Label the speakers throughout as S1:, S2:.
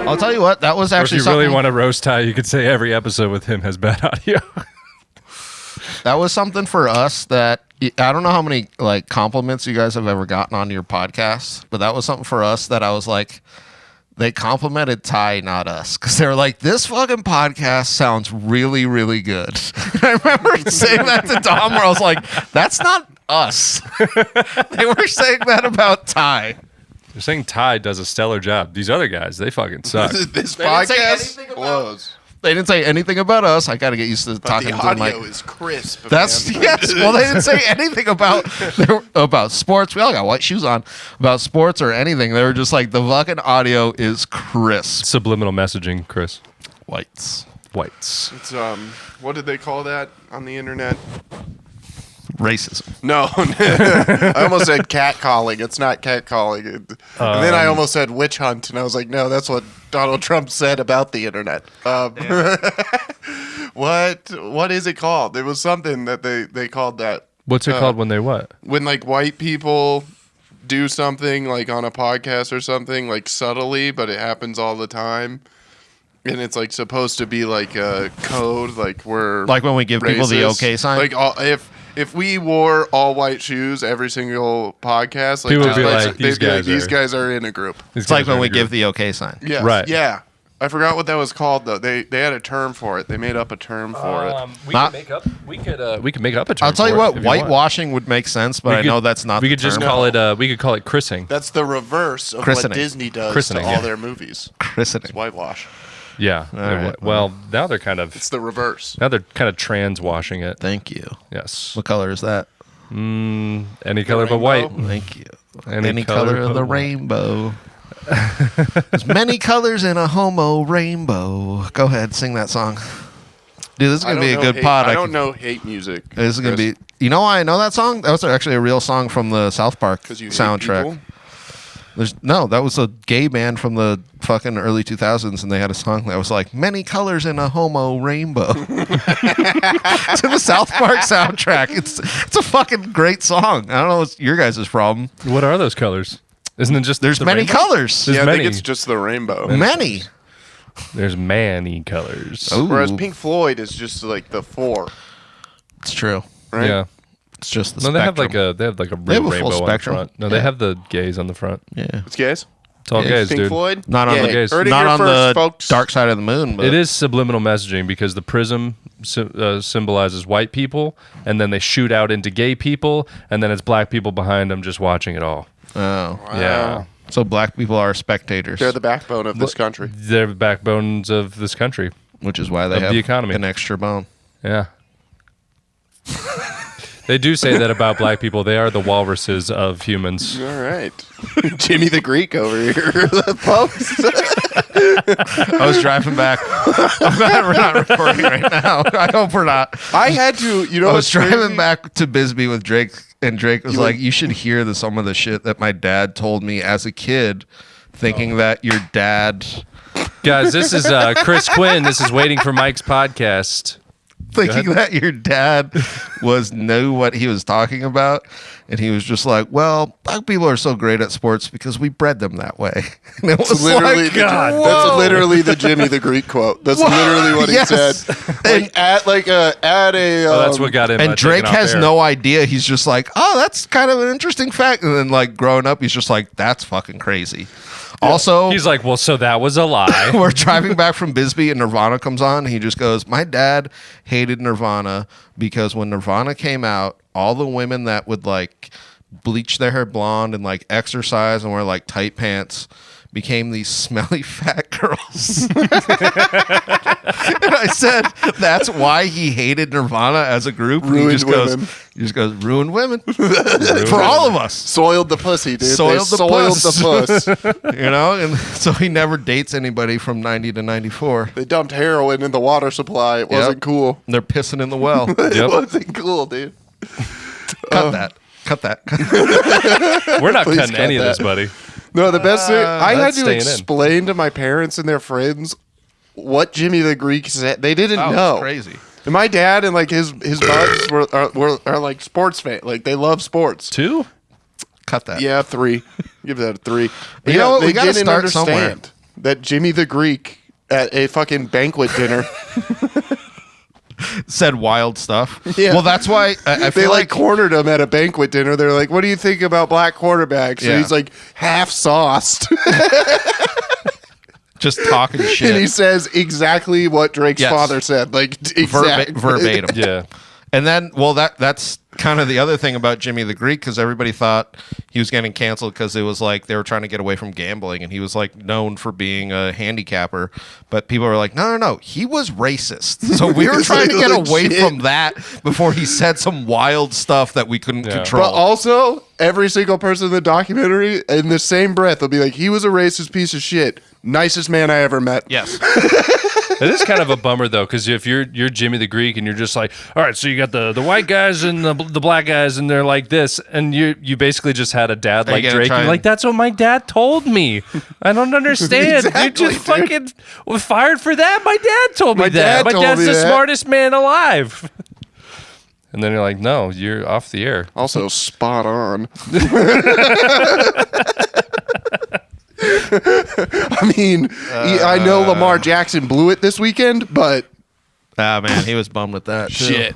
S1: I'll tell you what, that was actually
S2: if you really want to roast Ty, you could say every episode with him has bad audio.
S1: That was something for us that I don't know how many like compliments you guys have ever gotten on your podcast, but that was something for us that I was like, they complimented Ty, not us, because they were like, this fucking podcast sounds really, really good. And I remember saying that to Dom, where I was like, that's not us. They were saying that about Ty.
S2: They're saying Ty does a stellar job. These other guys, they fucking suck.
S3: This podcast blows.
S1: They didn't say anything about us. I got to get used to talking
S3: the
S1: to the mic.
S3: audio is crisp.
S1: That's
S3: man.
S1: yes. Well, they didn't say anything about sports. We all got white shoes on about sports or anything. They were just like, the fucking audio is crisp.
S2: Subliminal messaging, Chris.
S1: Whites.
S3: It's what did they call that on the internet?
S1: Racism.
S3: No, I almost said catcalling. It's not catcalling. And then I almost said witch hunt, and I was like, no, that's what Donald Trump said about the internet. What is it called? There was something that they called that.
S2: What's it called when they what?
S3: When like white people do something like on a podcast or something like subtly, but it happens all the time. And it's like supposed to be like a code, like we're
S1: Like when we give people the okay sign.
S3: Like if we wore all white shoes every single podcast, like
S2: People would be
S3: just
S2: like,
S3: these guys are in a group.
S1: It's like when we give the okay sign.
S3: Yeah,
S2: Right.
S3: Yeah, I forgot what that was called though. They had a term for it. They made up a term for it.
S2: We can make up a term.
S1: I'll tell you
S2: for
S1: what,
S2: it if you want.
S1: whitewashing would make sense, but I know that's not.
S2: We
S1: the
S2: could just
S1: term.
S2: call it. We could call it chrising.
S3: That's the reverse of
S1: Christening.
S3: what Disney does
S2: Christening,
S3: to all
S2: yeah.
S3: their movies.
S1: Christening.
S3: It's whitewash.
S2: Yeah.
S1: right.
S2: Well, now they're kind of
S3: It's the reverse.
S2: trans washing it.
S1: Thank you.
S2: Yes.
S1: What color is that?
S2: Any color but white.
S1: Thank you.
S2: Any
S1: Any color of
S2: but
S1: the
S2: white.
S1: rainbow. There's many colors in a homo rainbow. Go ahead, sing that song. Dude, this is going to be a good pod.
S3: I don't know hate music.
S1: This is going to be... You know why I know that song? That was actually a real song from the South Park
S3: 'Cause you hate
S1: soundtrack.
S3: people?
S1: That was a gay band from the fucking early 2000s, and they had a song that was like, many colors in a homo rainbow. It's in the South Park soundtrack. It's a fucking great song. I don't know what's your guys' problem.
S2: What are those colors? Isn't it just
S1: There's
S2: the
S1: many
S2: rainbow?
S1: colors.
S2: There's
S3: Yeah, I
S2: many.
S3: think it's just the rainbow.
S1: Many.
S2: There's many colors.
S1: Ooh,
S3: Whereas Pink Floyd is just like the 4,
S1: it's true.
S3: right?
S2: Yeah.
S1: It's just the
S2: No,
S1: spectrum.
S2: they have like a
S1: They have
S2: real
S1: a full
S2: rainbow on the
S1: spectrum.
S2: front. No,
S1: Yeah.
S2: they have the gays on the front.
S1: Yeah.
S3: It's gays?
S2: It's all
S1: Yeah.
S2: gays,
S3: Pink
S2: dude.
S3: Floyd?
S1: Not on
S3: Yeah,
S1: the
S2: gays.
S3: heard it
S1: not
S3: here
S1: on
S3: first,
S1: the
S3: folks.
S1: dark side of the moon, but
S2: It is subliminal messaging because the prism symbolizes white people, and then they shoot out into gay people, and then it's black people behind them just watching it all.
S1: Oh.
S2: Yeah.
S1: So black people are spectators.
S3: They're the backbone of this country.
S2: They're the backbones of this country.
S1: which is why they
S2: Of
S1: have
S2: the economy.
S1: an extra bone.
S2: Yeah. They do say that about black people. They are the walruses of humans.
S3: All right. Jimmy the Greek over here, folks.
S1: I was driving back. I'm glad we're not recording right now. I hope we're not.
S3: I had to, you know,
S1: I was
S3: what's
S1: driving
S3: crazy?
S1: back to Bisbee with Drake, and Drake was
S3: You
S1: like,
S3: were-
S1: you should hear some of the shit that my dad told me as a kid, thinking that your dad...
S2: Guys, this is Chris Quinn. This is Waiting for Mike's podcast.
S1: Thinking that your dad knew what he was talking about, and he was just like, "Well, black people are so great at sports because we bred them that way." And it was
S3: Literally,
S1: like,
S3: that's
S1: whoa.
S3: literally the Jimmy the Greek quote. That's literally what he
S1: Yes.
S3: said. Like, at a.
S2: Oh, that's what got him.
S1: And Drake
S2: taken off
S1: has
S2: air.
S1: no idea. He's just like, "Oh, that's kind of an interesting fact." And then, like growing up, he's just like, "That's fucking crazy." Also,
S2: He's like, well, so that was a lie.
S1: we're driving back from Bisbee and Nirvana comes on. He just goes, my dad hated Nirvana because when Nirvana came out, all the women that would like bleach their hair blonde and like exercise and wear like tight pants became these smelly fat girls. And I said, that's why he hated Nirvana as a group. And
S3: Ruined women.
S1: He just goes, ruined women. For all of us.
S3: Soiled the pussy, dude.
S1: Soiled
S3: They
S1: the
S3: soiled
S1: puss.
S3: the puss.
S1: You know, and so he never dates anybody from 90 to 94.
S3: They dumped heroin in the water supply. It wasn't cool.
S1: They're pissing in the well.
S3: It wasn't cool, dude.
S1: Cut that.
S2: We're not
S3: Please
S2: cutting
S3: cut
S2: any of
S3: that.
S2: this, buddy.
S3: No, the best thing, I had
S2: that's
S3: to
S2: staying in.
S3: explain to my parents and their friends what Jimmy the Greek said. They didn't
S1: Oh,
S3: know.
S1: it's crazy.
S3: And my dad and like his buds are like sports fans. Like they love sports.
S2: Two?
S1: Cut that.
S3: Yeah, 3. Give that a 3.
S1: You know what?
S3: They
S1: We gotta
S3: didn't
S1: start somewhere.
S3: understand that Jimmy the Greek at a fucking banquet dinner.
S1: Said wild stuff.
S3: Yeah.
S1: Well, that's why I
S3: They
S1: feel
S3: like cornered him at a banquet dinner. They're like, "What do you think about black quarterbacks?"
S1: Yeah.
S3: And he's like, half sauced.
S1: just talking shit.
S3: And he says exactly what Drake's
S1: Yes.
S3: father said. Like,
S1: Verbatim.
S2: Yeah.
S1: And then, well, that's kind of the other thing about Jimmy the Greek, because everybody thought he was getting canceled because it was like they were trying to get away from gambling, and he was like known for being a handicapper. But people were like, no, he was racist. So we were trying to get away from that before he said some wild stuff that we couldn't control.
S3: But also, every single person in the documentary, in the same breath, will be like, he was a racist piece of shit. Nicest man I ever met.
S1: Yes.
S2: It is kind of a bummer though, because if you're Jimmy the Greek and you're just like, all right, so you got the white guys and the black guys and they're like this, and you basically just had a dad like Drake. You're like, that's what my dad told me. I don't understand.
S3: Exactly,
S2: you just fucking was fired for that. My dad told me that. My dad's the smartest man alive. And then you're like, no, you're off the air.
S3: Also, spot on. I mean, I know Lamar Jackson blew it this weekend, but
S1: Man, he was bummed with that. Too.
S2: Shit.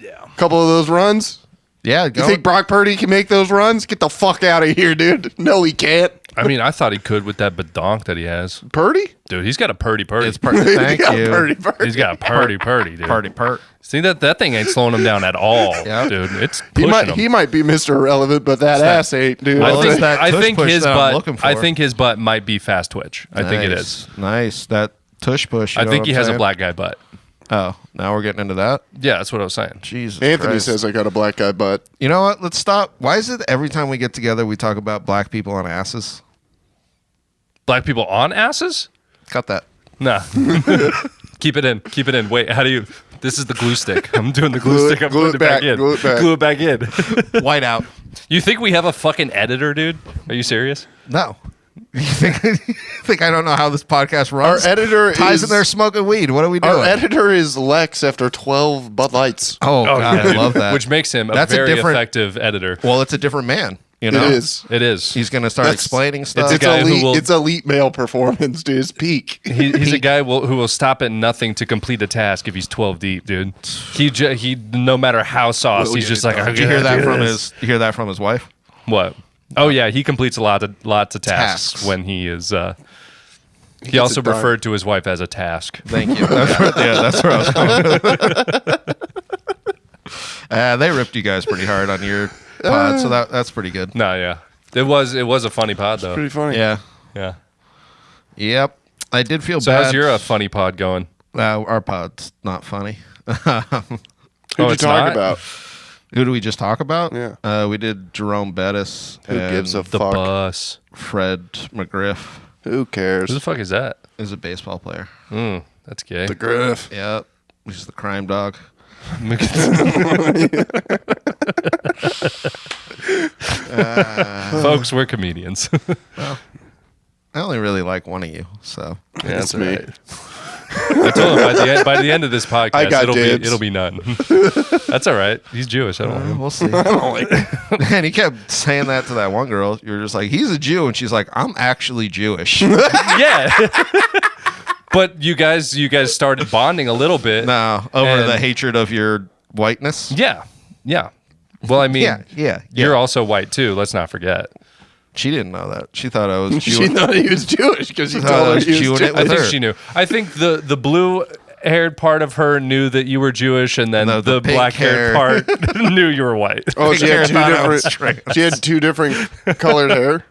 S3: a couple of those runs.
S1: Yeah,
S3: You think Brock Purdy can make those runs? Get the fuck out of here, dude. No, he can't.
S2: I mean, I thought he could with that badonk that he has.
S3: Purdy?
S2: Dude, he's got a purdy.
S1: It's Thank
S3: Yeah,
S1: you.
S3: Purdy.
S2: He's got a purdy, dude.
S1: Purdy.
S2: See, that thing ain't slowing him down at all,
S1: Yeah.
S2: dude. It's
S3: He
S2: pushing him.
S3: might be Mr. Irrelevant, but that ass ain't, dude.
S1: Well, it's that
S2: I
S1: tush
S2: think
S1: push
S2: his
S1: that I'm
S2: butt.
S1: looking for.
S2: I think his butt might be fast twitch. I think it is.
S1: Nice. That tush push.
S2: I think he has a black guy butt.
S1: Oh, now we're getting into that?
S2: Yeah, that's what I was saying.
S1: Jesus
S3: Anthony
S1: Christ.
S3: says I got a black guy butt.
S1: You know what? Let's stop. Why is it every time we get together we talk about black people on asses?
S2: Black people on asses?
S1: Cut that.
S2: Nah. Keep it in. Keep it in. Wait, how do you? This is the glue stick. I'm doing the glue
S3: Glue it-
S2: stick. I'm
S3: glue
S2: putting
S3: it
S2: it back
S3: back,
S2: in.
S3: glue it back.
S2: Glue it back in.
S1: White out.
S2: You think we have a fucking editor, dude? Are you serious?
S1: No. You think I don't know how this podcast runs?
S3: Our editor
S1: Ty's
S3: is
S1: in there smoking weed. What are we doing?
S3: Our editor is Lex after 12 Bud Lights.
S1: Oh, God, I
S2: dude.
S1: love that.
S2: Which makes him
S1: That's
S2: a
S1: a
S2: very
S1: different-
S2: effective editor.
S1: Well, it's a different man. You know?
S3: It is.
S2: It is.
S1: He's going to start
S3: That's-
S1: explaining stuff.
S2: a guy who
S3: elite,
S2: will-
S3: it's elite male performance, dude. It's peak.
S2: He's a guy who will stop at nothing to complete a task if he's 12 deep, dude. He no matter how sauce,
S3: We'll
S2: he's
S3: get
S2: just
S3: it
S2: like,
S3: done.
S2: I
S1: Did you hear that
S2: gotta
S1: from
S2: do this.
S1: his? You hear that from his wife?
S2: What? Oh yeah, he completes lots of tasks when he is. He
S3: gets
S2: also
S3: it done.
S2: referred to his wife as a task.
S1: Thank you. That's where I was going. They ripped you guys pretty hard on your pod, so that's pretty good.
S2: No, yeah, it was a funny pod though.
S3: Pretty funny.
S1: Yeah.
S2: Yeah.
S1: Yep. I did feel
S2: So
S1: bad.
S2: how's your funny pod going?
S1: Our pod's not funny.
S3: Who'd you
S2: it's
S3: talk
S2: not?
S3: about?
S1: Who do we just talk about?
S3: Yeah.
S1: We did Jerome Bettis.
S3: Who
S1: and
S3: gives a
S2: The
S3: fuck?
S2: bus.
S1: Fred McGriff
S3: Who cares?
S2: Who the fuck is that?
S1: is a baseball player.
S2: That's gay.
S3: The Griff.
S1: Yep. He's the crime dog.
S2: Folks, we're comedians.
S1: I only really like one of you, so
S3: It's
S2: all
S3: me.
S2: right. I told him by the end of this
S3: I
S2: podcast,
S3: got
S2: it'll
S3: dibs.
S2: be none. That's all right. He's Jewish. I don't know.
S1: we'll see. And he kept saying that to that one girl. You were just like, he's a Jew, and she's like, I'm actually Jewish.
S2: Yeah. But you guys started bonding a little bit.
S1: No, over
S2: And-
S1: the hatred of your whiteness.
S2: Yeah. Yeah. Well, I mean,
S1: Yeah.
S2: you're also white too. Let's not forget.
S1: She didn't know that. She thought I was
S3: She
S1: Jewish.
S3: thought he was Jewish because you
S1: I
S3: told her
S1: was
S3: he was
S1: chewing
S3: Jewish.
S1: it
S2: I
S1: with
S2: think
S1: her.
S2: she knew. I think the blue-haired part of her knew that you were Jewish, and then
S1: No, the
S2: the
S1: pink
S2: black-haired
S1: hair.
S2: part knew you were white.
S3: Oh, she had
S1: Pink hair thought I was
S3: different. She had two different colored hair.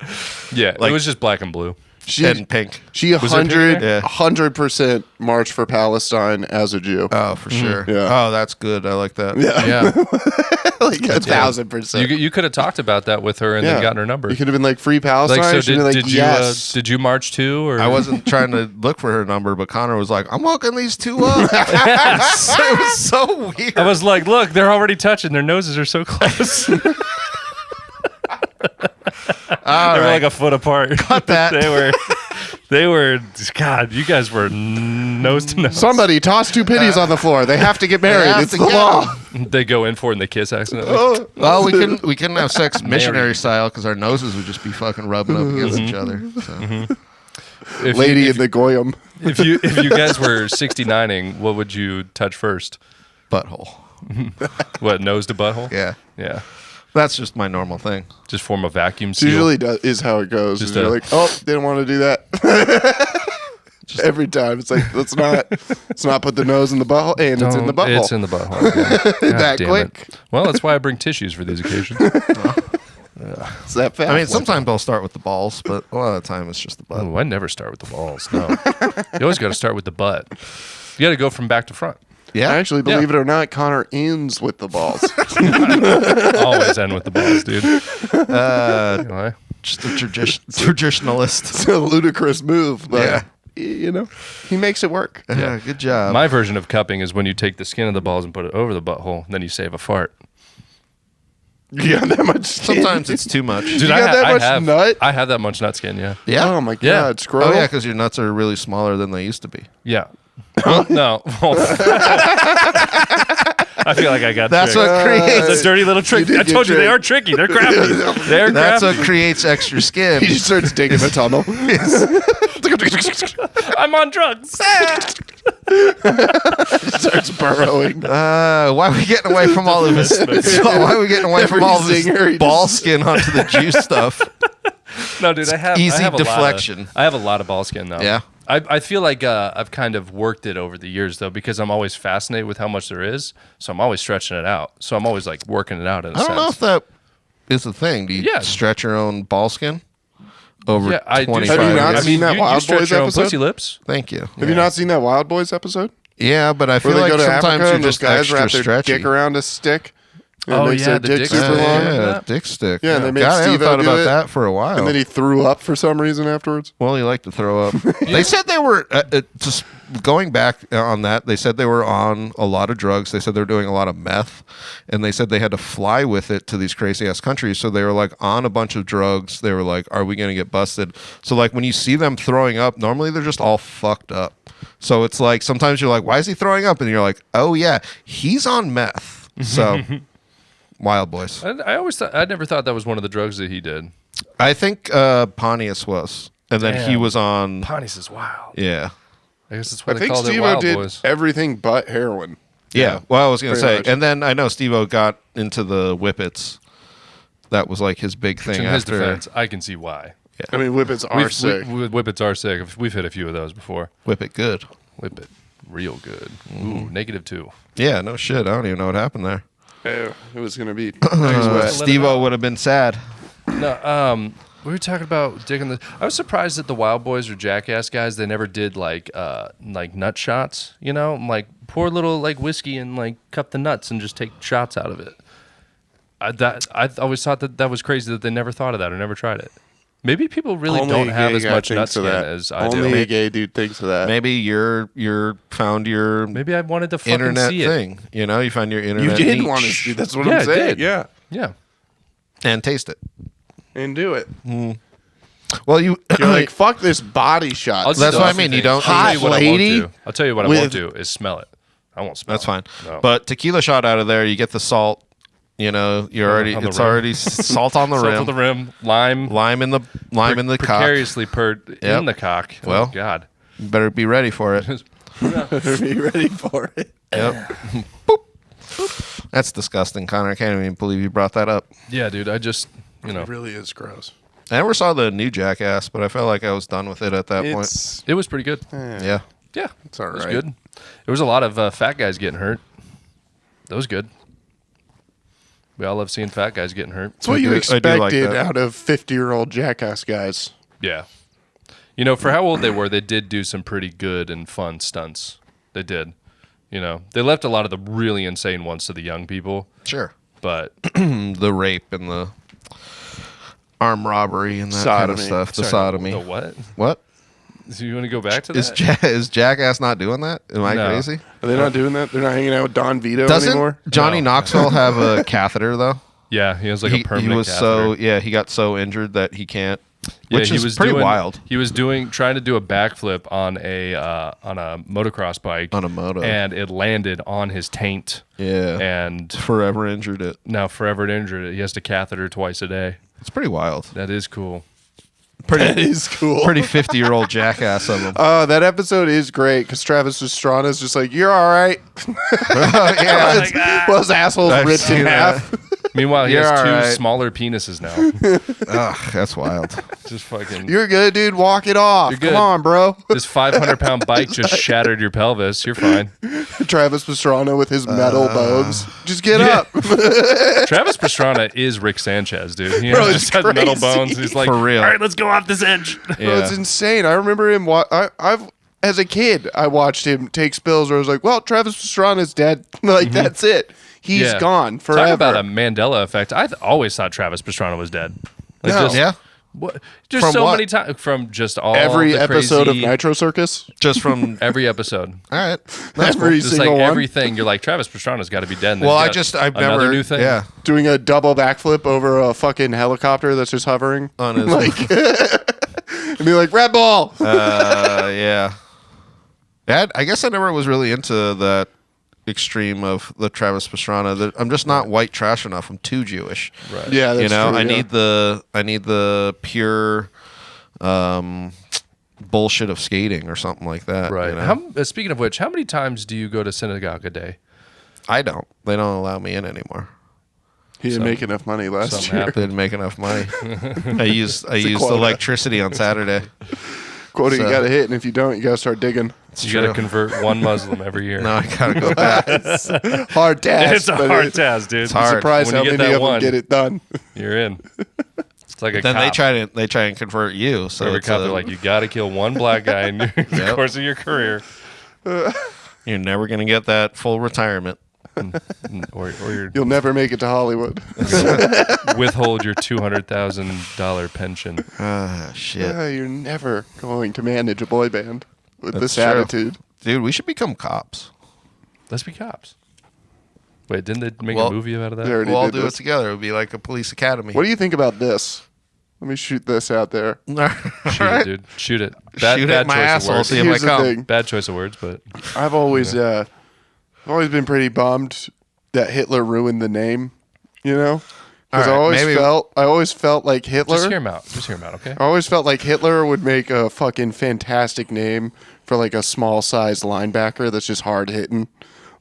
S2: Yeah, it was just black and blue.
S3: She
S1: And pink.
S3: she
S2: there pink there?
S3: 100% marched for Palestine as a Jew.
S1: Oh, for sure.
S3: Yeah.
S1: Oh, that's good. I like that.
S2: Yeah,
S3: Like 1,000%.
S2: you could have talked about that with her and then gotten her number.
S3: You could have been like free Palestine.
S2: Like, so
S3: She'd be like,
S2: did
S3: yes.
S2: you did you march too? Or
S1: I wasn't trying to look for her number, but Connor was like, I'm hooking these two up. It was so weird.
S2: I was like, look, they're already touching. Their noses are so close.
S1: All
S2: They were
S1: right.
S2: like a foot apart.
S1: Cut that.
S2: they They were, God, you guys were nose to nose.
S3: Somebody toss two pennies on the floor. They have to get married. It's the law.
S2: They go in for it and they kiss accidentally.
S1: Well, we couldn't have sex missionary style because our noses would just be fucking rubbing up against each other. So.
S3: Lady in the goyim.
S2: If you guys were 69ing, what would you touch first?
S1: Butthole.
S2: What, nose to butthole?
S1: Yeah.
S2: Yeah.
S1: That's just my normal thing.
S2: Just form a vacuum
S3: It
S2: seal.
S3: usually is how it goes. You're like, oh, didn't want to do that. Every time it's like, let's not put the nose in the butthole, and it's in the butthole.
S2: It's in the butthole. Yeah.
S3: That quick.
S2: Well, that's why I bring tissues for these occasions.
S3: It's that fast.
S1: I mean, sometimes they'll start with the balls, but a lot of the time it's just the butt.
S2: Oh, I never start with the balls. No, you always got to start with the butt. You got to go from back to front.
S1: Yeah,
S3: actually, believe it or not, Connor ends with the balls.
S2: Always end with the balls, dude. Anyway.
S1: Just a traditionalist.
S3: It's a ludicrous move, but you know, he makes it work.
S1: Yeah, good job.
S2: My version of cupping is when you take the skin of the balls and put it over the butthole, and then you save a fart.
S3: You got that much skin?
S1: Sometimes it's too much.
S2: Dude,
S3: you got that much nut?
S2: I have that much nut skin, yeah.
S1: Yeah.
S3: Oh my
S2: Yeah.
S3: God, scroll.
S1: Oh yeah, because your nuts are really smaller than they used to be.
S2: Yeah. Well, no. I feel like I got
S1: That's
S2: tricked.
S1: what creates.
S2: That's a dirty little trick.
S3: did
S2: I
S3: get
S2: told you they
S3: tricked.
S2: are tricky. They're crafty. They're
S1: That's
S2: crafty.
S1: what creates extra skin.
S3: He just starts digging a tunnel.
S2: I'm on drugs.
S3: Starts burrowing.
S1: Why are we getting away from all of his? Why are we getting away from all of his
S3: Zinger, he
S1: ball
S3: just-
S1: skin onto the juice stuff?
S2: No, dude, I have
S1: easy
S2: I have
S1: deflection.
S2: I have a lot of ball skin though.
S1: Yeah.
S2: I feel like I've kind of worked it over the years though, because I'm always fascinated with how much there is. So I'm always stretching it out. So I'm always like working it out in a
S1: I don't
S2: sense.
S1: know if that is the thing. Do you stretch your own ball skin over
S2: I do.
S1: 25
S3: Have you not
S1: years?
S3: seen that
S2: you
S3: Wild
S2: stretch
S3: Boys
S2: your own
S3: episode?
S2: pussy lips.
S1: Thank you.
S3: Have you not seen that Wild Boys episode?
S1: Yeah, but I feel
S3: Where they
S1: like
S3: go to
S1: sometimes
S3: Africa
S1: you're
S3: and those
S1: just
S3: guys
S1: extra
S3: wrap their
S1: stretchy.
S3: dick around a stick. And
S2: Oh,
S3: makes
S2: yeah,
S3: their
S2: the
S3: dick
S2: dick
S3: super
S2: stick.
S3: long.
S1: Yeah, dick stick.
S3: Yeah, and they made
S1: God, I haven't
S3: Steve-O
S1: thought
S3: do
S1: about
S3: it.
S1: that for a while.
S3: And then he threw up for some reason afterwards.
S1: Well, you like to throw up. They said they were just going back on that. They said they were on a lot of drugs. They said they were doing a lot of meth, and they said they had to fly with it to these crazy ass countries. So they were like on a bunch of drugs. They were like, "Are we going to get busted?" So like when you see them throwing up, normally they're just all fucked up. So it's like sometimes you're like, "Why is he throwing up?" And you're like, "Oh yeah, he's on meth." So. Wild Boys.
S2: I always thought I never thought that was one of the drugs that he did.
S1: I think Pontius was, and then he
S2: Damn.
S1: was on.
S2: Pontius is wild.
S1: Yeah.
S2: I guess that's why
S3: I
S2: they
S3: think
S2: called it
S3: Steve-O
S2: Wild
S3: did
S2: Boys.
S3: everything but heroin.
S1: Yeah. Well, I was going to
S3: Pretty
S1: say,
S3: much.
S1: and then I know Steve-O got into the Whippets. That was like his big thing
S2: In his
S1: after
S2: defense, I can see why.
S3: I mean, whippets are sick.
S2: Whippets are sick. We've hit a few of those before.
S1: Whippet good.
S2: Whip it, real good. Ooh, -2.
S1: Yeah, no shit. I don't even know what happened there.
S3: Yeah, it was going to be
S1: Steve-O would have been sad.
S2: No, we were talking about digging the. I was surprised that the Wild Boys or Jackass guys, they never did like nut shots. You know, like pour a little like whiskey and like cup the nuts and just take shots out of it. I always thought that was crazy that they never thought of that or never tried it. Maybe people really
S3: Only
S2: don't
S3: a
S2: have
S3: gay
S2: as
S3: guy
S2: much
S3: thinks
S2: nut
S3: of
S2: skin
S3: that.
S2: as I
S3: Only
S2: do.
S3: a gay dude thinks of that.
S1: Maybe you're found your
S2: Maybe I wanted to fucking
S1: internet
S2: see it.
S1: thing. You know, you found your
S3: You
S1: internet
S3: did
S1: niche
S3: want to see. That's what
S2: Yeah,
S3: I'm
S2: I
S3: saying.
S2: did.
S3: Yeah,
S2: Yeah.
S1: and taste it.
S3: and do it.
S1: Well, you're
S3: You're like, fuck this body shot.
S2: I'll just
S1: That's
S2: do
S1: what I
S2: a
S1: mean.
S2: few
S1: You
S2: things.
S1: don't-
S2: I'll tell you
S3: Hot
S2: what I won't
S3: lady
S2: do. I'll tell you what I
S3: with-
S2: won't do is smell it. I won't smell
S1: That's
S2: it.
S1: fine.
S2: No.
S1: But tequila shot out of there, you get the salt. You know, you're already
S2: on the
S1: it's
S2: rim.
S1: already salt on the
S2: Salt
S1: rim.
S2: on the rim, lime
S1: Lime in the cock.
S2: precariously in
S1: Yep.
S2: the cock.
S1: Well.
S2: Oh, God.
S1: You better be ready for it.
S3: Be ready for it.
S1: Yep. Boop. That's disgusting, Connor. I can't even believe you brought that up.
S2: Yeah, dude. I just,
S3: It really is gross.
S1: I never saw the new Jackass, but I felt like I was done with it at that point.
S3: It's
S2: it was pretty good.
S1: Yeah.
S2: Yeah,
S3: it's all
S2: it was
S3: right.
S2: good. There was a lot of fat guys getting hurt. That was good. We all love seeing fat guys getting hurt.
S3: It's what
S1: I
S3: you
S1: do
S3: expected
S1: like that.
S3: out of 50-year-old Jackass guys.
S2: Yeah. You know, for how old they were, they did do some pretty good and fun stunts. They did. You know, they left a lot of the really insane ones to the young people,
S1: Sure.
S2: but
S1: The rape and the armed robbery and that kind of
S3: Sodomy.
S1: stuff. The
S2: Sorry,
S1: sodomy.
S2: The what?
S1: What?
S2: So you want to go back to
S1: Is,
S2: that?
S1: is Jackass not doing that? Am I
S2: No.
S1: crazy?
S3: Are they not doing that? They're not hanging out with Don Vito
S1: Doesn't
S3: anymore?
S1: Johnny
S2: No.
S1: Knoxville have a catheter, though?
S2: Yeah, he has like a permanent
S1: he was
S2: catheter.
S1: he got so injured that he can't which is pretty wild.
S2: He was trying to do a backflip on a motocross bike
S1: on a moto,
S2: and it landed on his taint.
S1: Yeah,
S2: and
S1: forever injured it.
S2: Now forever injured it. He has to catheter twice a day.
S1: It's pretty wild.
S2: That is cool.
S1: That is cool. Pretty 50-year-old jackass of him.
S3: Oh, that episode is great because Travis Pastrana is just like, "You're all right."
S1: Yeah,
S3: well, his asshole's ripped in half.
S2: Meanwhile, he has two smaller penises now.
S1: Ugh, that's wild.
S2: Just fucking.
S3: You're good, dude. Walk it off.
S2: You're good.
S3: Come on, bro.
S2: This 500-pound bike just shattered your pelvis. You're fine.
S3: Travis Pastrana with his metal bones. Just get up.
S2: Travis Pastrana is Rick Sanchez, dude. He
S3: Bro,
S2: just has metal bones. He's like,
S1: for real.
S2: All right, let's go off this edge.
S3: Bro, it's insane. I remember him. I've as a kid, I watched him take spills where I was like, well, Travis Pastrana's dead. Like, that's it. He's gone forever.
S2: Talk about a Mandela effect. I always thought Travis Pastrana was dead. Like,
S3: No.
S1: Yeah.
S2: What? Just so many times from just all
S3: every
S2: the
S3: episode
S2: crazy,
S3: of Nitro Circus.
S1: Just from
S2: every episode.
S1: All right.
S3: Every
S2: Just
S3: single
S2: like
S3: one.
S2: everything. You're like, Travis Pastrana's got to be dead. And
S1: Well,
S2: I've
S1: never
S2: another new thing.
S1: Yeah.
S3: Doing a double backflip over a fucking helicopter that's just hovering
S1: On his
S3: like, and be like, Red Bull.
S1: Yeah. I guess I never was really into that extreme of the Travis Pastrana. I'm just not white trash enough. I'm too Jewish.
S2: Right.
S3: Yeah, that's true,
S1: I need the pure bullshit of skating or something like that.
S2: Right.
S1: You know?
S2: Speaking of which, how many times do you go to synagogue a day?
S1: I don't. They don't allow me in anymore.
S3: He didn't make enough money last year.
S1: Didn't make enough money. I used
S3: quota.
S1: electricity on Saturday.
S3: Quota, you got to hit, and if you don't, you got to start digging.
S2: You got to convert one Muslim every year.
S1: No, I gotta go back.
S3: Hard task.
S2: It's a hard task, dude.
S1: It's hard.
S3: Surprised
S2: When
S3: how
S2: you get
S3: many
S2: that
S3: of them
S2: one,
S3: get it done.
S2: You're in. It's like a
S1: Then
S2: cop.
S1: they try and convert you. So
S2: Every
S1: it's
S2: cop, they're like, you got to kill one black guy in the course of your career.
S1: you're never gonna get that full retirement.
S2: Or you're
S3: You'll never make it to Hollywood.
S2: withhold your $200,000 pension.
S1: Shit.
S3: You're never going to manage a boy band with this
S1: true.
S3: attitude.
S1: Dude, we should become cops.
S2: Let's be cops. Wait, didn't they make
S1: Well,
S2: a movie out of that?
S3: They already
S1: We'll all
S3: did
S1: do
S3: this.
S1: it together. It would be like a police academy.
S3: What do you think about this? Let me shoot this out there.
S2: Shoot it, dude. Shoot it.
S1: Shoot it in my
S2: choice of
S1: asshole.
S2: words.
S1: See if I
S3: Here's the
S1: come.
S3: thing.
S2: Bad choice of words, but
S3: I've always been pretty bummed that Hitler ruined the name, you know? Because
S1: All right,
S3: I always felt like Hitler.
S2: just hear him out. Just hear him out, okay?
S3: I always felt like Hitler would make a fucking fantastic name for like a small-sized linebacker that's just hard hitting.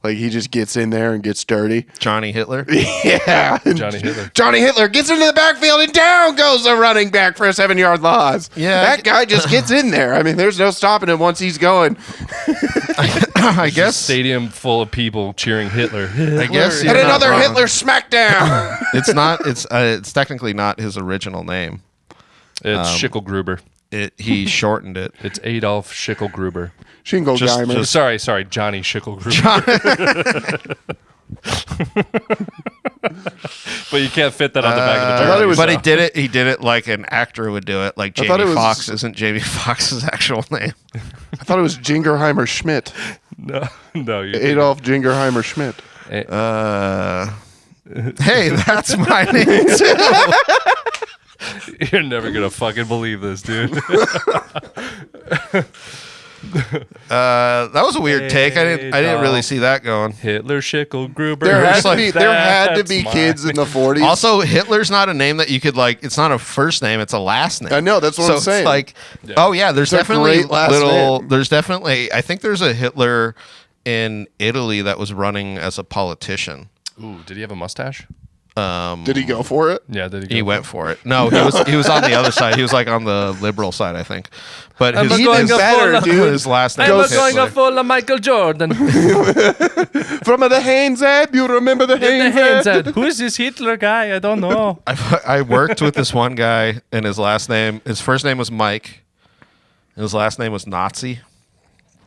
S3: Like he just gets in there and gets dirty.
S1: Johnny Hitler.
S3: Yeah.
S2: Johnny Hitler.
S3: Johnny Hitler gets into the backfield and down goes the running back for a 7-yard loss.
S1: Yeah.
S3: That guy just gets in there. I mean, there's no stopping him once he's going.
S1: I guess.
S2: Stadium full of people cheering Hitler.
S1: I guess.
S3: And
S1: you're not
S3: another
S1: wrong.
S3: Hitler smackdown.
S1: It's not. It's technically not his original name.
S2: It's Schickelgruber.
S1: He shortened it.
S2: It's Adolf Schickelgruber.
S3: Shingle-Geimer.
S2: Sorry, Johnny Schickelgruber. But you can't fit that on the back of the
S3: I thought
S2: jersey.
S3: it was-
S1: But he did it like an actor would do it. Like
S3: I thought
S1: Jamie
S3: it was-
S1: Foxx isn't Jamie Foxx's actual name.
S3: I thought it was Jingerheimer Schmidt.
S2: No.
S3: Adolf Jingerheimer Schmidt.
S1: Hey, that's my name too.
S2: You're never gonna fucking believe this, dude.
S1: That was a weird take. I didn't really see that going.
S2: Hitler Schickelgruber.
S3: There had to
S2: That's
S3: be
S2: mine.
S3: kids in the 40s.
S1: Also, Hitler's not a name that you could like. It's not a first name; it's a last name.
S3: I know, that's what
S1: so
S3: I'm saying.
S1: It's like, oh yeah, there's
S3: It's a
S1: definitely
S3: great last
S1: little.
S3: name.
S1: There's definitely. I think there's a Hitler in Italy that was running as a politician.
S2: Ooh, did he have a mustache?
S3: Did he go for it?
S2: Yeah, did he?
S1: He went for it. No, he was on the other side. He was like on the liberal side, I think. But his,
S2: going
S1: his,
S3: better, dude.
S1: his last name
S2: I'm
S1: was
S2: going
S1: Hitler.
S2: to follow Michael Jordan.
S3: From the Hainzad? You remember the Hainzad?
S2: Who is this Hitler guy? I don't know.
S1: I worked with this one guy, and his first name was Mike, and his last name was Nazi.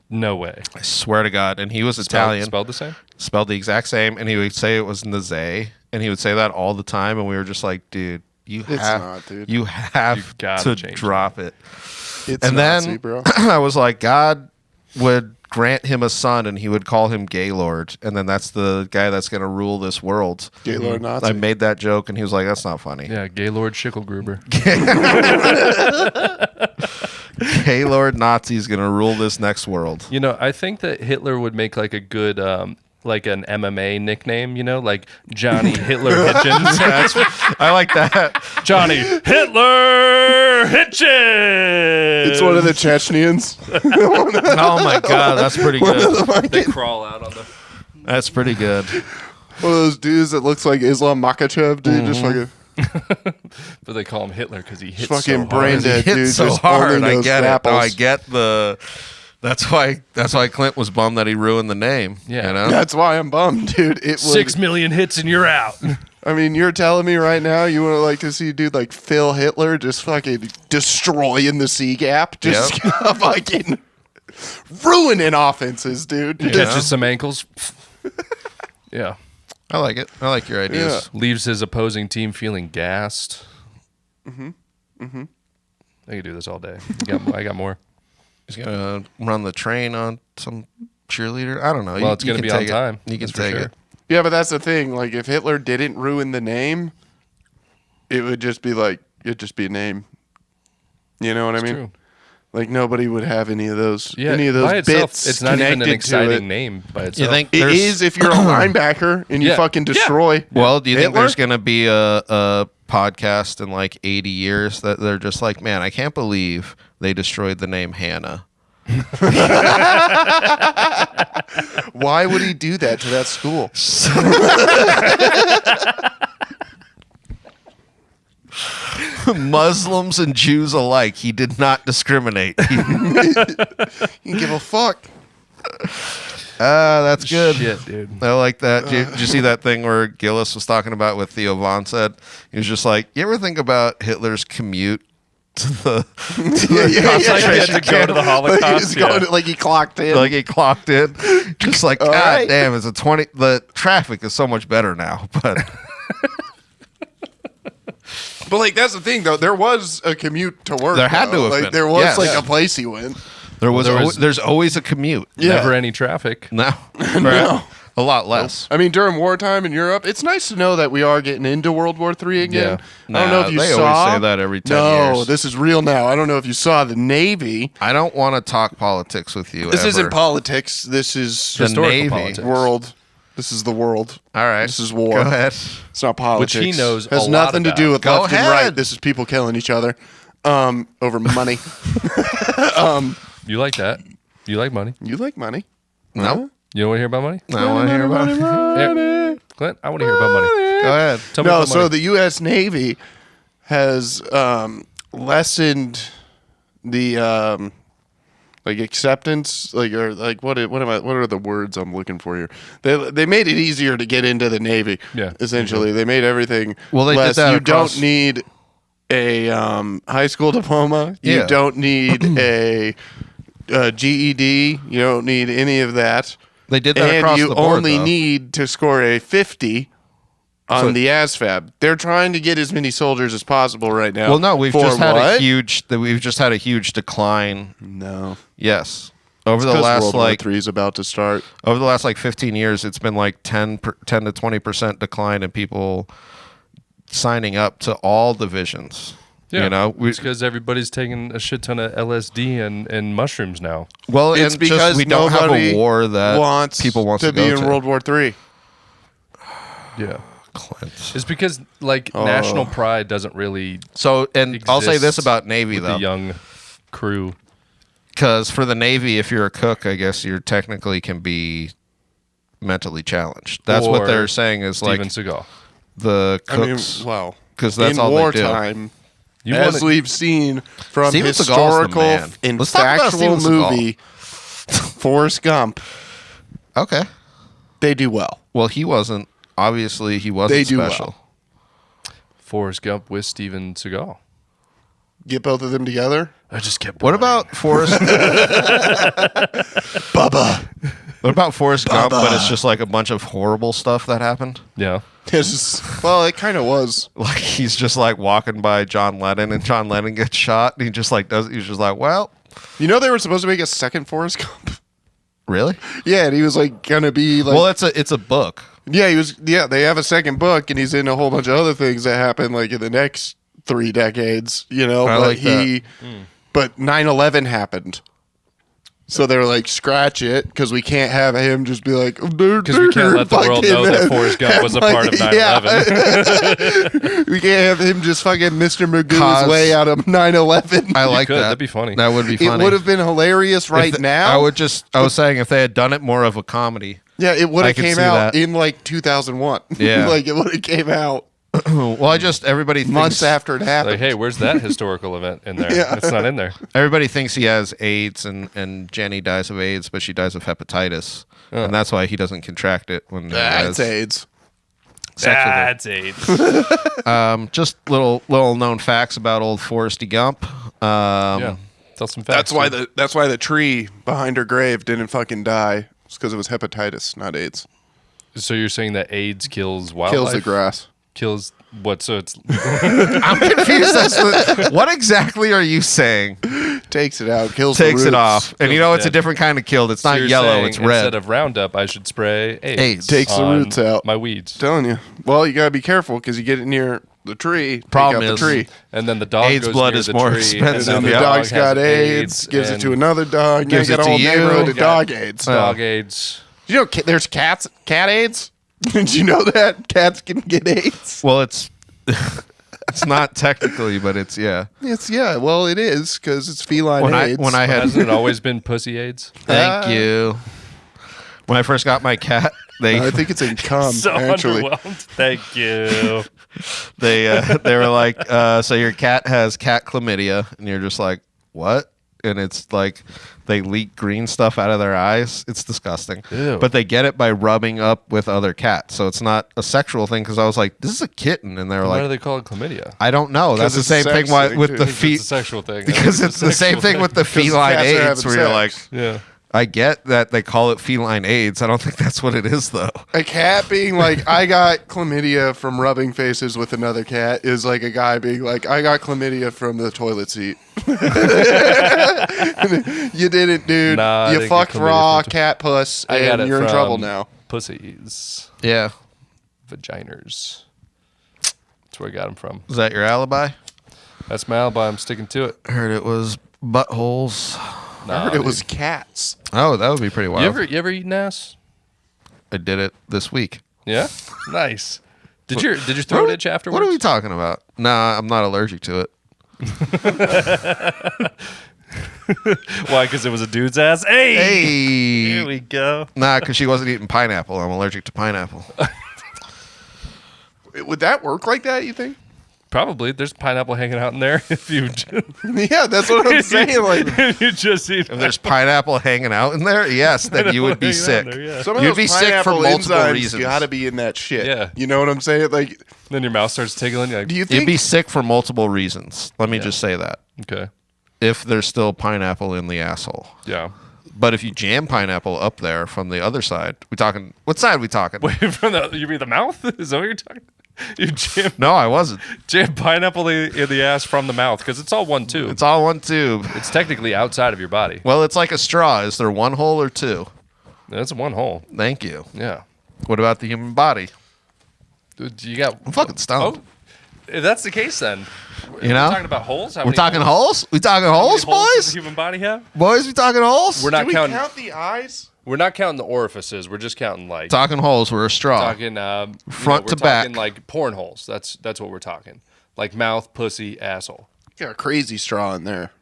S2: No way.
S1: I swear to God. And he was Italian.
S2: Spelled the same?
S1: Spelled the exact same. And he would say it was Naze. And he would say that all the time. And we were just like, dude, you have
S2: gotta
S1: to
S2: change
S1: drop it.
S3: It's
S1: And
S3: Nazi,
S1: then
S3: bro.
S1: I was like, God would grant him a son, and he would call him Gaylord, and then that's the guy that's going to rule this world.
S3: Gaylord Nazi.
S1: I made that joke, and he was like, "That's not funny."
S2: Yeah, Gaylord Schickelgruber.
S1: Gaylord Nazi is going to rule this next world.
S2: You know, I think that Hitler would make like a good, like an MMA nickname. You know, like Johnny Hitler Hitchens.
S1: I like that.
S2: Johnny Hitler Hitchens.
S3: It's one of the Chechens.
S1: Oh my god, that's pretty good.
S2: They crawl out on the.
S1: That's pretty good.
S3: One of those dudes that looks like Islam Makhachev, dude. Just fucking.
S2: But they call him Hitler because he hits
S3: fucking
S2: so
S3: brain
S2: hard.
S3: dead,
S1: He
S3: dude.
S1: hits so
S3: just
S1: hard.
S3: owning
S1: I
S3: those
S1: get
S3: grapples.
S1: it. No, I get the. That's why Clint was bummed that he ruined the name.
S2: Yeah.
S1: You know?
S3: That's why I'm bummed, dude. It was,
S2: 6 million hits and you're out.
S3: I mean, you're telling me right now you would like to see a dude like Phil Hitler just fucking destroying the C gap, just fucking ruining offenses, dude.
S2: Catches some ankles. Yeah.
S1: I like it. I like your ideas.
S2: Leaves his opposing team feeling gassed. I could do this all day. I got more.
S1: He's gonna run the train on some cheerleader. I don't know.
S2: Well, it's gonna be on time.
S1: You can
S2: That's for
S1: take
S2: sure.
S1: it.
S3: Yeah, but that's the thing. Like, if Hitler didn't ruin the name, it would just be like it'd just be a name. You know what I mean?
S2: True.
S3: Like nobody would have any of those.
S2: Yeah,
S3: any of those
S2: by itself,
S3: bits.
S2: it's not even an
S3: connected to
S2: exciting
S3: it.
S2: name by itself.
S1: You think
S3: It
S1: there's-
S3: is if you're a linebacker and you
S2: Yeah.
S3: fucking destroy.
S1: Well, do you think
S3: Hitler?
S1: there's gonna be a podcast in like 80 years that they're just like, man, I can't believe they destroyed the name Hannah.
S3: Why would he do that to that school?
S1: Muslims and Jews alike, he did not discriminate.
S3: He didn't give a fuck.
S1: That's good.
S2: Shit, dude.
S1: I like that. Did you see that thing where Gillis was talking about what Theo Von said? He was just like, you ever think about Hitler's commute to the concentration
S2: to go to the
S3: Like,
S2: Holocaust.
S3: like he clocked in.
S1: like he clocked in. Just like, God
S3: right.
S1: damn, it's a 20. The traffic is so much better now. But
S3: But like that's the thing though, there was a commute to work.
S1: There had to have
S3: like,
S1: been.
S3: There was
S1: Yes.
S3: like
S1: Yeah.
S3: a place he went.
S1: there's always a commute.
S3: Yeah.
S2: Never any traffic.
S1: No.
S3: No.
S1: A lot less.
S3: I mean, during wartime in Europe, it's nice to know that we are getting into World War III again.
S2: Yeah.
S3: I don't know if you
S1: they
S3: saw.
S1: always say that every 10
S3: no,
S1: years.
S3: this is real now. I don't know if you saw the Navy.
S1: I don't want to talk politics with you.
S3: This
S1: ever.
S3: isn't politics. This is
S1: The
S2: historical
S1: Navy.
S2: politics.
S3: world. This is the world.
S1: All right.
S3: This is war.
S1: Go ahead.
S3: It's not politics.
S2: Which he knows
S3: has
S2: a lot
S3: nothing to do
S2: about.
S3: with
S1: Go
S3: left and
S1: ahead.
S3: right. This is people killing each other over money.
S2: You like that? You like money?
S3: You like money?
S1: No.
S2: You don't want to hear about money?
S1: I don't want to hear about it.
S2: Yeah. Clint, I want to hear about money.
S1: Go ahead.
S2: Tell me
S3: No,
S2: about
S3: so
S2: money.
S3: the U.S. Navy has lessened the like acceptance, like or like what are the words I'm looking for here? They made it easier to get into the Navy.
S2: Yeah.
S3: essentially, they made everything.
S1: Well, they did
S3: less.
S1: that
S3: You
S1: across-
S3: don't need a high school diploma. You
S1: Yeah.
S3: don't need a GED. You don't need any of that.
S1: They did that
S3: And
S1: across
S3: you
S1: the board.
S3: only
S1: though.
S3: need to score a 50 on
S1: So-
S3: the ASVAB. They're trying to get as many soldiers as possible right now.
S1: Well, no, we've
S3: For
S1: just had
S3: what?
S1: we've just had a huge decline.
S3: No.
S1: Yes. Over the
S3: Because
S1: last
S3: World
S1: like
S3: War III is about to start.
S1: over the last like 15 years, it's been like 10 to 20% decline in people signing up to all divisions.
S2: Yeah.
S1: You know,
S2: It's because everybody's taking a shit ton of LSD and mushrooms now.
S1: well,
S3: It's
S1: and
S3: because
S1: just, we don't have
S3: nobody
S1: a war that
S3: wants
S1: people want
S3: to be
S1: go
S3: in
S1: to.
S3: World War III.
S2: Yeah.
S1: Clint.
S2: It's because like national pride doesn't really
S1: So, and I'll say this
S2: exist
S1: about Navy
S2: with
S1: though,
S2: the young crew.
S1: because for the Navy, if you're a cook, I guess you technically can be mentally challenged. That's what
S2: Or
S1: they're saying is like
S2: Steven Seagal.
S1: the
S3: I mean,
S1: cooks,
S3: well,
S1: because that's
S3: in
S1: all
S3: wartime,
S2: You
S3: as
S2: wanna-
S3: we've seen from
S1: Steven Seagal's the
S3: historical
S1: man.
S3: and
S1: Let's talk about
S3: factual
S1: Steven Seagal.
S3: movie, Forrest Gump,
S1: they do. Okay.
S3: they do well.
S1: Well, he wasn't. Obviously, he wasn't
S3: They do
S1: special.
S3: well.
S2: Forrest Gump with Steven Seagal.
S3: Get both of them together.
S2: I just kept.
S1: What about Forrest?
S3: Bubba.
S1: What about Forrest Gump? But it's just like a bunch of horrible stuff that happened.
S2: Yeah.
S3: Well, it kind of was.
S1: Like he's just like walking by John Lennon, and John Lennon gets shot, and he just like does. He's just like, well,
S3: You know they were supposed to make a second Forrest Gump.
S1: Really?
S3: Yeah, and he was like gonna be like.
S1: Well, it's a book.
S3: Yeah, he was. Yeah, they have a second book, and he's in a whole bunch of other things that happen like in the next 3 decades. You know,
S1: I
S3: but
S1: like that.
S3: But 9/11 happened. So they're like, scratch it, because we can't have him just be like,
S2: because we can't let the world know that Forrest Gump was a part of 9/11.
S3: We can't have him just fucking Mr. Magoo's his way out of 9/11.
S1: I like that.
S2: That'd be funny.
S1: That would be funny.
S3: It would have been hilarious now.
S1: I was saying if they had done it more of a comedy.
S3: Yeah, it would have came out in like 2001.
S1: Yeah.
S3: Like it would have came out.
S1: Well, everybody
S3: months after it happened.
S2: Like, hey, where's that historical event in there?
S3: Yeah.
S2: It's not in there.
S1: Everybody thinks he has AIDS and Jenny dies of AIDS, but she dies of hepatitis. Oh. And that's why he doesn't contract it when
S3: that's AIDS.
S2: That's AIDS.
S1: Just little known facts about old Forresty Gump.
S2: Yeah. Tell some facts.
S3: That's why the tree behind her grave didn't fucking die. It's because it was hepatitis, not AIDS.
S2: So you're saying that AIDS kills wildlife?
S3: Kills the grass.
S2: Kills what? So it's.
S1: I'm confused. What exactly are you saying?
S3: Takes it out. Kills
S1: Takes
S3: the
S1: it
S3: roots.
S1: off. And you know it's a different kind of kill. It's not yellow. It's red.
S2: Instead of Roundup, I should spray AIDS.
S3: Takes the roots out.
S2: My weeds.
S3: Telling you. Well, you gotta be careful because you get it near the tree.
S1: Problem
S3: take out
S1: is,
S3: the tree.
S2: And then the dog
S1: AIDS
S2: goes
S1: blood
S2: near
S1: is
S2: the
S1: more
S2: tree,
S1: expensive.
S3: And then the dog's got AIDS. Gives it to another dog.
S1: Gives it
S3: got a
S1: to
S3: whole
S1: you.
S3: neighborhood of dog AIDS.
S2: Dog AIDS.
S3: You know, there's cat AIDS. Did you know that cats can get AIDS?
S1: Well, it's not technically, but it's yeah.
S3: Well, it is because it's feline AIDS.
S2: Hasn't it always been pussy AIDS?
S1: Thank you. When I first got my cat,
S3: I think it's in cum.
S2: So
S3: actually,
S2: underwhelmed. Thank you.
S1: they were like, so your cat has cat chlamydia, and you're just like, what? And it's like they leak green stuff out of their eyes. It's disgusting.
S2: Ew.
S1: But they get it by rubbing up with other cats. So it's not a sexual thing because I was like, this is a kitten. And they were
S2: Why
S1: like,
S2: do they call it chlamydia?
S1: I don't know. That's the same thing with the
S2: It's a sexual thing.
S1: Because it's the same thing with the feline AIDS where you're like,
S2: yeah.
S1: I get that they call it feline AIDS. I don't think that's what it is, though.
S3: a cat being like, I got chlamydia from rubbing faces with another cat is like a guy being like, I got chlamydia from the toilet seat. You didn't, dude.
S2: Nah,
S3: you fucked raw cat puss, and you're in trouble now.
S2: Pussies.
S1: Yeah.
S2: Vaginers. That's where I got them from.
S1: Is that your alibi?
S2: That's my alibi. I'm sticking to it.
S1: I heard it was buttholes.
S3: I heard it was cats.
S1: Oh, that would be pretty wild.
S2: You ever eaten ass?
S1: I did it this week.
S2: Yeah? Nice. Did your throat itch afterwards?
S1: What are we talking about? Nah, I'm not allergic to it.
S2: Why? Because it was a dude's ass? Hey! Here we go.
S1: Nah, because she wasn't eating pineapple. I'm allergic to pineapple.
S3: Would that work like that, you think?
S2: Probably. There's pineapple hanging out in there. If you
S3: Yeah, that's what I'm saying. Like,
S2: you just eat.
S1: If there's pineapple hanging out in there, yes, then you would be sick.
S2: There, yeah.
S3: some of
S1: You'd
S3: those
S1: be sick for
S3: pineapple
S1: multiple
S3: enzymes
S1: reasons.
S3: gotta be in that shit.
S2: Yeah.
S3: You know what I'm saying? Like,
S2: Then your mouth starts tickling. You're like,
S3: do you think
S1: You'd be sick for multiple reasons. Let me just say that.
S2: okay.
S1: If there's still pineapple in the asshole.
S2: Yeah.
S1: But if you jam pineapple up there from the other side, we talking, what side we talking?
S2: Wait, you mean the mouth? Is that what you're talking? You
S1: No, I wasn't.
S2: jam pineapple in the ass from the mouth because it's all one tube.
S1: It's all one tube.
S2: It's technically outside of your body.
S1: Well, it's like a straw. Is there one hole or two?
S2: That's one hole.
S1: Thank you.
S2: Yeah.
S1: What about the human body?
S2: Dude, you got.
S1: I'm fucking stoned.
S2: Oh, if that's the case, then.
S1: You know?
S2: We're talking about holes.
S1: We're talking holes? We talking holes,
S2: How many holes does
S1: boys?
S2: the human body have?
S1: Boys, we talking holes?
S2: We're not
S3: do we
S2: counting.
S3: count the eyes?
S2: We're not counting the orifices. We're just counting like
S1: talking holes. We're a straw.
S2: talking
S1: Front to
S2: we're
S1: back.
S2: talking like porn holes. That's what we're talking. Like mouth, pussy, asshole.
S3: You got a crazy straw in there.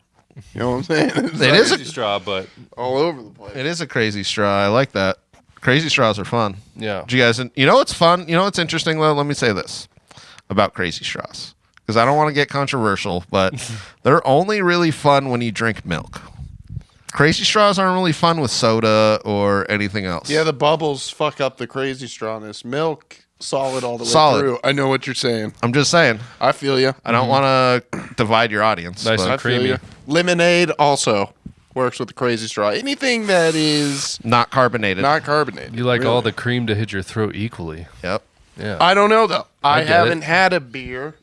S3: You know what I'm saying? It's
S1: It
S3: like
S1: is
S2: Crazy straw, but
S3: all over the place.
S1: It is a crazy straw. I like that. Crazy straws are fun.
S2: yeah.
S1: Do you guys, you know what's fun? You know what's interesting, though? Let me say this about crazy straws. Because I don't want to get controversial, but they're only really fun when you drink milk. Crazy straws aren't really fun with soda or anything else.
S3: Yeah, the bubbles fuck up the crazy strawness. Milk, solid all the way
S1: Solid.
S3: through. I know what you're saying.
S1: I'm just saying.
S3: I feel you.
S1: I don't want to divide your audience.
S2: Nice
S1: but
S2: and
S3: I feel
S2: creamy.
S3: you. Lemonade also works with the crazy straw. Anything that is
S1: not carbonated.
S3: not carbonated.
S2: You like
S3: really.
S2: all the cream to hit your throat equally.
S1: Yep.
S2: Yeah.
S3: I don't know though. I
S2: get
S3: haven't
S2: it.
S3: had a beer.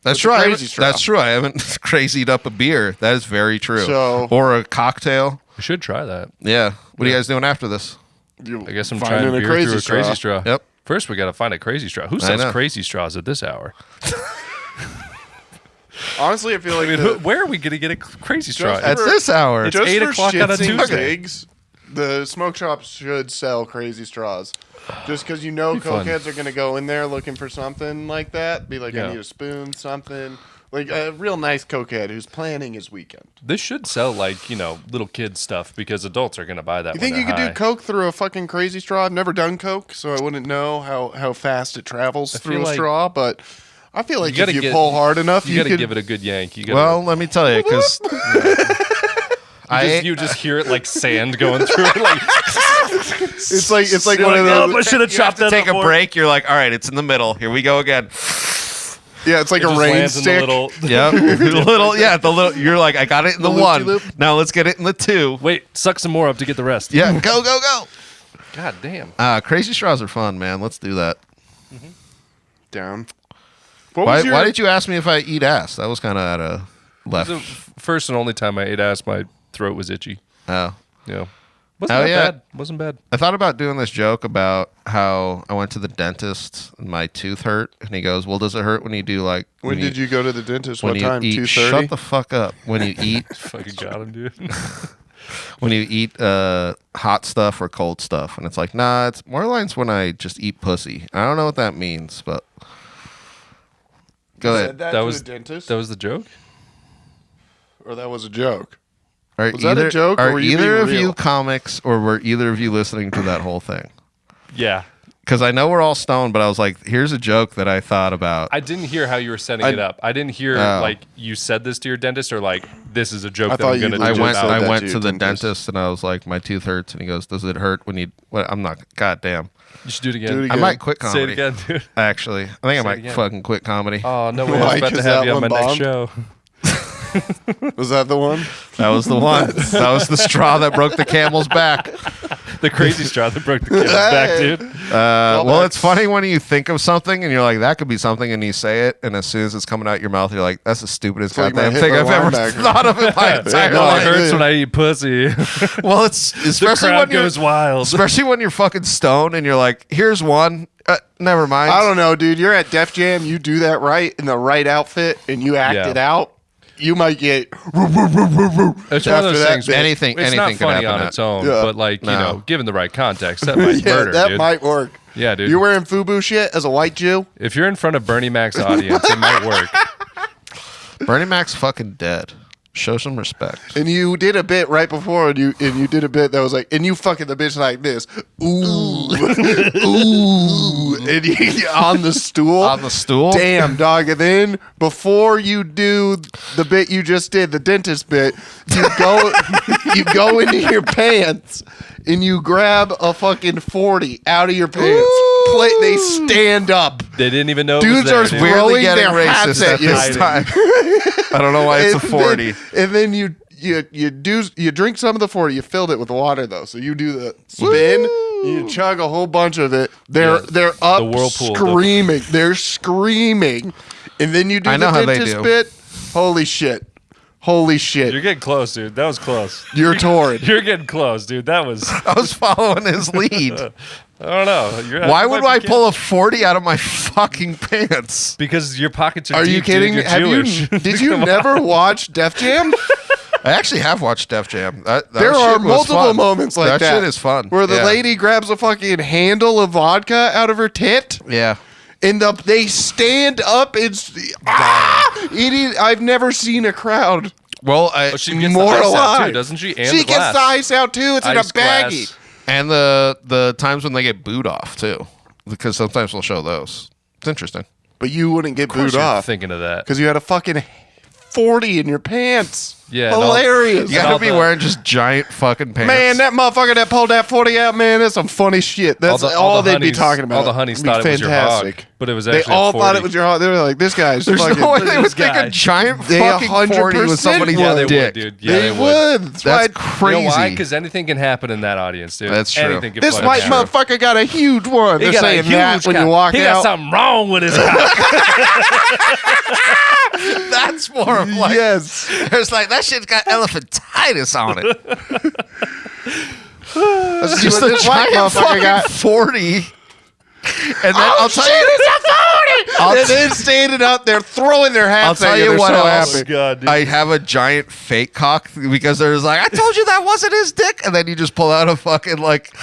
S1: That's
S3: With
S1: true.
S3: the
S1: I
S3: crazy
S1: haven't-
S3: straw.
S1: That's true. I haven't crazied up a beer. That is very true.
S3: So-
S1: or a cocktail.
S2: We should try that.
S1: Yeah. What are you guys doing after this?
S2: I guess I'm trying to beer through a crazy straw.
S1: Yep.
S2: First, we got to find a crazy straw. Who sells crazy straws at this hour?
S3: Honestly, I feel like
S2: where are we going to get a crazy straw?
S1: At this hour.
S2: It's 8 o'clock on a Tuesday.
S3: The smoke shops should sell crazy straws. Just because cokeheads are going to go in there looking for something like that. Be like, I need a spoon, something. Like a real nice cokehead who's planning his weekend.
S2: This should sell little kid stuff because adults are going to buy that.
S3: You think you could do coke through a fucking crazy straw? I've never done coke, so I wouldn't know how fast it travels through a straw. But I feel like if you pull hard enough, you could
S2: give it a good yank.
S1: Let me tell you, because
S2: you just hear it like sand going through it. Like
S3: it's like one of those.
S2: I should have chopped that.
S1: Take a break. You're like, all right, it's in the middle. Here we go again.
S3: Yeah, it's like a rain stick.
S1: You're like, I got it in the one. Now let's get it in the 2.
S2: Wait, suck some more up to get the rest.
S1: Yeah, go.
S2: God damn.
S1: Crazy straws are fun, man. Let's do that.
S3: Mm-hmm. Down.
S1: Why did you ask me if I eat ass? That was kind of out of left.
S2: It was the first and only time I ate ass, my throat was itchy.
S1: Oh.
S2: Yeah. Wasn't bad. Wasn't bad.
S1: I thought about doing this joke about how I went to the dentist and my tooth hurt, and he goes, "Well, does it hurt when you do like?"
S3: When did you go to the dentist? What time?
S1: 2:30. Shut the fuck up. When you eat,
S2: fucking got him, dude.
S1: When you eat hot stuff or cold stuff, and it's like, nah, it's more lines when I just eat pussy. I don't know what that means, but go ahead.
S3: That was the dentist.
S2: That was the joke,
S3: or that was a joke.
S1: Was that a joke? Are either of you comics, or were either of you listening to that whole thing?
S2: Yeah.
S1: Because I know we're all stoned, but I was like, here's a joke that I thought about.
S2: I didn't hear how you were setting it up. I didn't hear like you said this to your dentist or like this is a joke that I'm going to do.
S1: I went to the dentist and I was like, my tooth hurts, and he goes, does it hurt when you? What? I'm not. Goddamn.
S2: You should do it again.
S1: I might quit comedy.
S2: Say it again, dude.
S1: Actually, I think I might fucking quit comedy.
S2: Oh no way! I was about to have you on my next show.
S3: Was that the one?
S1: That was the one. That was the straw that broke the camel's back.
S2: The crazy straw that broke the camel's back, dude.
S1: Well, it's funny when you think of something and you're like, that could be something, and you say it, and as soon as it's coming out your mouth, you're like, that's the stupidest goddamn thing I've ever thought of in my entire life.
S2: It hurts when I eat pussy.
S1: Well, it's especially
S2: the crowd goes wild.
S1: Especially when you're fucking stoned and you're like, here's one. Never mind.
S3: I don't know, dude. You're at Def Jam. You do that right in the right outfit, and you act it out. You might get.
S2: It's one of those things.
S1: Anything
S2: it's not funny on its own, but like you know, given the right context, that might murder.
S3: That
S2: dude.
S3: might work.
S2: Yeah, dude.
S3: You're wearing FUBU shit as a white Jew.
S2: If you're in front of Bernie Mac's audience, it might work.
S1: Bernie Mac's fucking dead. Show some respect.
S3: And you did a bit right before, and you did a bit that was like, and you fucking the bitch like this, ooh, ooh, and you on the stool, Damn, dog. And then before you do the bit you just did, the dentist bit, you go into your pants and you grab a fucking 40 out of your pants. They stand up.
S2: They didn't even know.
S3: Dudes are throwing their hats at you.
S1: This time. I don't know why it's a 40.
S3: And then you drink some of the 40. You filled it with water though, so you do the spin. You chug a whole bunch of it. They're up the whirlpool, screaming. They're screaming, and then you do the dentist bit. Holy shit!
S2: You're getting close, dude. That was close.
S3: You're torn.
S2: You're getting close, dude. That was.
S1: I was following his lead.
S2: I don't know.
S1: Why would I pull a 40 out of my fucking pants?
S2: Because your pockets are deep.
S3: Are you kidding?
S2: Dude. You're Jewish.
S3: Did you never watch Def Jam?
S1: I actually have watched Def Jam.
S3: There are multiple moments like that.
S1: That shit is fun.
S3: Where the lady grabs a fucking handle of vodka out of her tit.
S1: Yeah.
S3: And they stand up and I've never seen a crowd.
S1: Well,
S2: she gets the ice out too, doesn't she? And
S3: she gets the ice out too. It's in a baggie.
S1: And the times when they get booed off too, because sometimes we'll show those. It's interesting.
S3: But you wouldn't get booed off.
S2: Thinking of that
S3: because you had a fucking 40 in your pants.
S2: Yeah,
S3: hilarious.
S1: You gotta be wearing just giant fucking pants.
S3: Man, that motherfucker that pulled that 40 out, man, that's some funny shit. That's all they'd be talking about.
S2: All the honeys thought it was your hog, but it was actually
S3: they all thought it was your hog. They were like, this guy's
S1: There's
S3: fucking.
S1: No way they would think a giant fucking 40 with somebody's dick.
S2: Would, dude.
S3: Yeah, they would.
S1: That's crazy.
S2: You know why? Because anything can happen in that audience, dude.
S1: That's true.
S3: This white motherfucker got a huge one.
S2: He got a huge
S3: when you walk out.
S2: He got something wrong with his cock.
S1: That's more of like,
S3: yes.
S1: There's like, that shit's got elephantitis on it.
S3: Let's see
S1: Just
S3: what
S1: a
S3: this white
S1: giant
S3: motherfucker
S1: fucking
S3: got.
S1: 40. And then I'll tell you,
S3: it's a 40! And then standing up, they're throwing their hats
S1: I'll tell
S3: at
S1: you
S3: They're
S1: what
S3: so
S1: else.
S3: happy.
S2: God, dude.
S1: I have a giant fake cock because there's like, I told you that wasn't his dick. And then you just pull out a fucking like,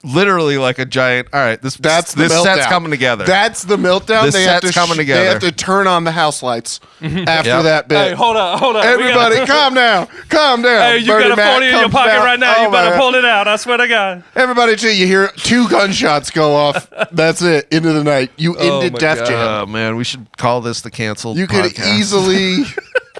S1: literally like a giant, all right, this
S3: That's the
S1: this
S3: meltdown.
S1: set's coming together.
S3: That's the meltdown.
S1: This set's coming together.
S3: They have to turn on the house lights after
S1: Yep.
S3: that bit.
S2: Hey, hold on.
S3: Everybody, calm down. Calm down.
S2: Hey, you
S3: Bernie
S2: got a
S3: Mac
S2: 40 in your
S3: comes
S2: pocket
S3: out.
S2: right now.
S3: Oh,
S2: You better
S3: man.
S2: pull it out. I swear to God.
S3: Everybody, till you hear 2 gunshots go off. That's it. Into the night. You ended
S2: my
S3: Def
S2: God.
S3: Jam.
S1: Oh man, we should call this the canceled
S3: You could
S1: podcast.
S3: easily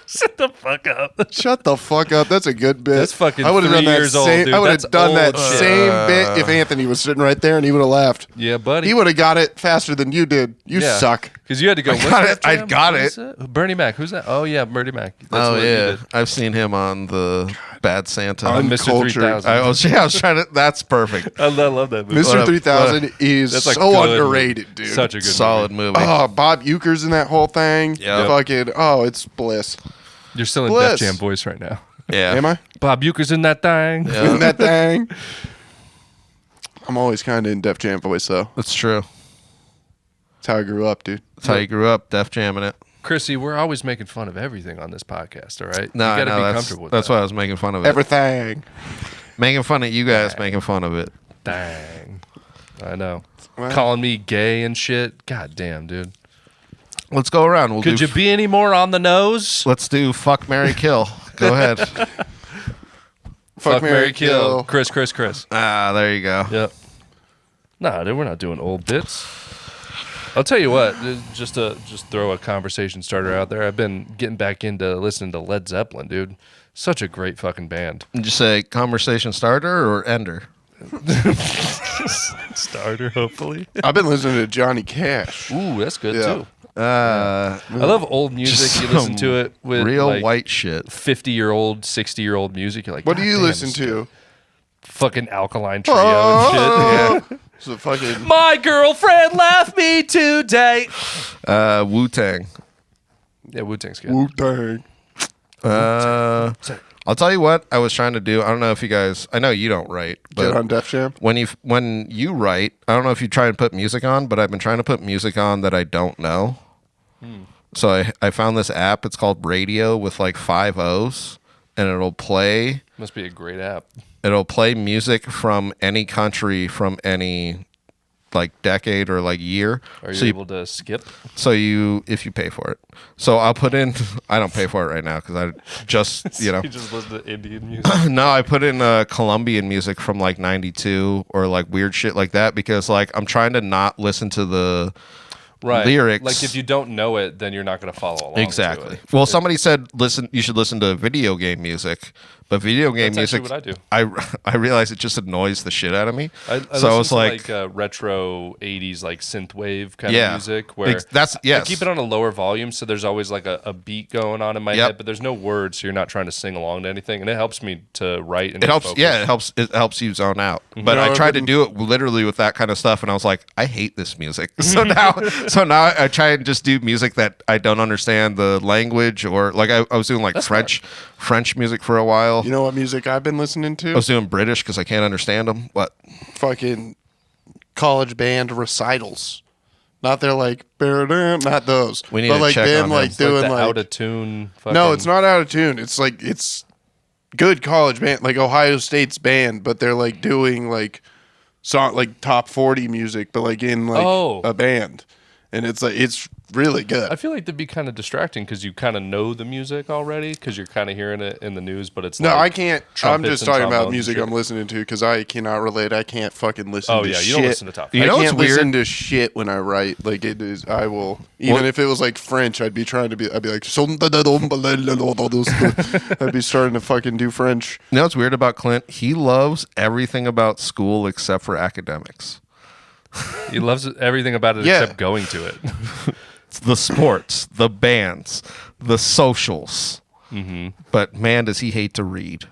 S2: Shut the fuck up.
S3: shut the fuck up. That's a good bit.
S2: That's fucking
S3: I would have
S2: 3
S3: done that
S2: years old,
S3: same,
S2: dude.
S3: I would have
S2: That's
S3: done that
S2: old shit.
S3: same bit if Anthony was sitting right there and he would have laughed.
S2: Yeah, buddy.
S3: He would have got it faster than you did. You suck.
S2: Because you had to go.
S1: got it. I got it.
S2: Bernie Mac. Who's that? Oh yeah, Bernie Mac. That's
S1: Oh
S2: what you
S1: yeah,
S2: did.
S1: I've seen him on the Bad Santa.
S2: On Mr.
S3: Uncultured.
S2: 3000.
S1: I was trying to. That's perfect.
S2: I love that movie.
S3: Mr.
S1: What a-
S3: 3000 is
S2: That's a
S3: so
S2: good
S3: underrated,
S2: movie.
S3: dude.
S2: Such a good
S1: Solid
S2: movie.
S1: movie.
S3: Oh, Bob Euchre's in that whole thing.
S1: Yep.
S3: Fucking, it's bliss.
S2: You're still in
S3: Bliss.
S2: Def Jam voice right now.
S1: Yeah.
S3: Am I?
S2: Bob Euchre's in that thing.
S1: Yeah.
S3: In that thing? I'm always kind of in Def Jam voice, though.
S1: That's true.
S3: That's how I grew up, dude.
S1: That's how you grew up, Def Jamming it.
S2: Chrissy, we're always making fun of everything on this podcast, all right?
S1: No,
S2: you got to be
S1: that's,
S2: comfortable with
S1: that's
S2: that.
S1: why I was making fun of it.
S3: Everything.
S1: Making fun of you guys, making fun of it.
S2: Dang. I know.
S3: Well-
S2: Calling me gay and shit. God damn, dude.
S1: Let's go around. We'll
S2: Could
S1: do
S2: you be any more on the nose?
S1: Let's do fuck, marry, kill. Go ahead.
S3: Fuck, marry, kill.
S2: Chris.
S1: Ah, there you go.
S2: Yep. Nah, dude, we're not doing old bits. I'll tell you what, just throw a conversation starter out there. I've been getting back into listening to Led Zeppelin, dude. Such a great fucking band.
S1: Did you say conversation starter or ender?
S2: Starter, hopefully.
S3: I've been listening to Johnny Cash.
S2: Ooh, that's good
S3: Yeah.
S2: too.
S1: I
S2: I love old music. You listen to it with
S1: real
S2: like
S1: white shit.
S2: 50-year-old, 60-year-old music. You're like,
S3: What do
S2: "God
S3: you
S2: damn,
S3: listen
S2: this
S3: to?
S2: Fucking Alkaline Trio and shit.
S3: Yeah. So fucking.
S2: My girlfriend left me today.
S1: Wu-Tang.
S2: Yeah, Wu-Tang's good.
S3: Wu-Tang.
S1: I'll tell you what I was trying to do. I don't know if you guys. I know you don't write,
S3: Get on
S1: but
S3: Def Jam.
S1: when you write, I don't know if you try and put music on, but I've been trying to put music on that I don't know. So I found this app. It's called Radio with like 5 O's, and it'll play.
S2: Must be a great app.
S1: It'll play music from any country, from any like decade or like year.
S2: Are you
S1: So
S2: able to skip?
S1: So if you pay for it. So I'll put in, I don't pay for it right now because I just,
S2: You just listen to Indian music.
S1: no, I put in Colombian music from like 92 or like weird shit like that because like I'm trying to not listen to the
S2: Right.
S1: lyrics.
S2: Like if you don't know it, then you're not going to follow along.
S1: Exactly.
S2: To it.
S1: Well, somebody said you should listen to video game music, but video game
S2: That's
S1: music,
S2: actually what
S1: I realize it just annoys the shit out of me.
S2: I
S1: so I
S2: listen
S1: was
S2: to
S1: like,
S2: retro 80s like synthwave kind
S1: Yeah.
S2: of music where
S1: That's- yes.
S2: I keep it on a lower volume so there's always like a beat going on in my
S1: Yep.
S2: head, but there's no words, so you're not trying to sing along to anything, and it helps me to write and
S1: it helps.
S2: focus.
S1: Yeah, it helps you zone out. But
S3: No,
S1: I
S3: I've
S1: tried to
S3: been-
S1: do it literally with that kind of stuff, and I was like, I hate this music. So now I try and just do music that I don't understand the language, or like I was doing like French music for a while.
S3: You know what music I've been listening
S1: I
S3: to?
S1: was doing British because I can't understand them. What?
S3: Fucking college band recitals. Not they're like, not those.
S1: We need
S3: but
S1: to
S3: like
S1: check
S3: them
S1: on
S3: like
S1: him.
S3: doing
S2: the
S3: like
S2: out of tune.
S3: no, it's not out of tune. It's like it's good college band, like Ohio State's band, but they're like doing like song like top 40 music, but like in like a band, and it's like it's really good.
S2: I feel like that'd be kind of distracting because you kind of know the music already because you're kind of hearing it in the news, but it's
S3: No,
S2: like
S3: I can't. I'm
S2: trumpets
S3: just
S2: and
S3: talking about
S2: trombones
S3: music
S2: and
S3: I'm
S2: shit.
S3: listening to because I cannot relate. I can't fucking listen
S2: Oh
S3: to
S2: yeah,
S3: shit.
S2: you don't listen to top.
S1: You know
S3: I
S1: what's
S3: can't listen
S1: weird?
S3: to shit when I write. Like it is, I will. Even if it was like French, I'd be trying to be. I'd be like, I'd be starting to fucking do French.
S1: You know what's weird about Clint? He loves everything about school except for academics.
S2: He loves everything about it
S3: Yeah.
S2: except going to it.
S1: It's the sports, the bands, the socials. But man, does he hate to read.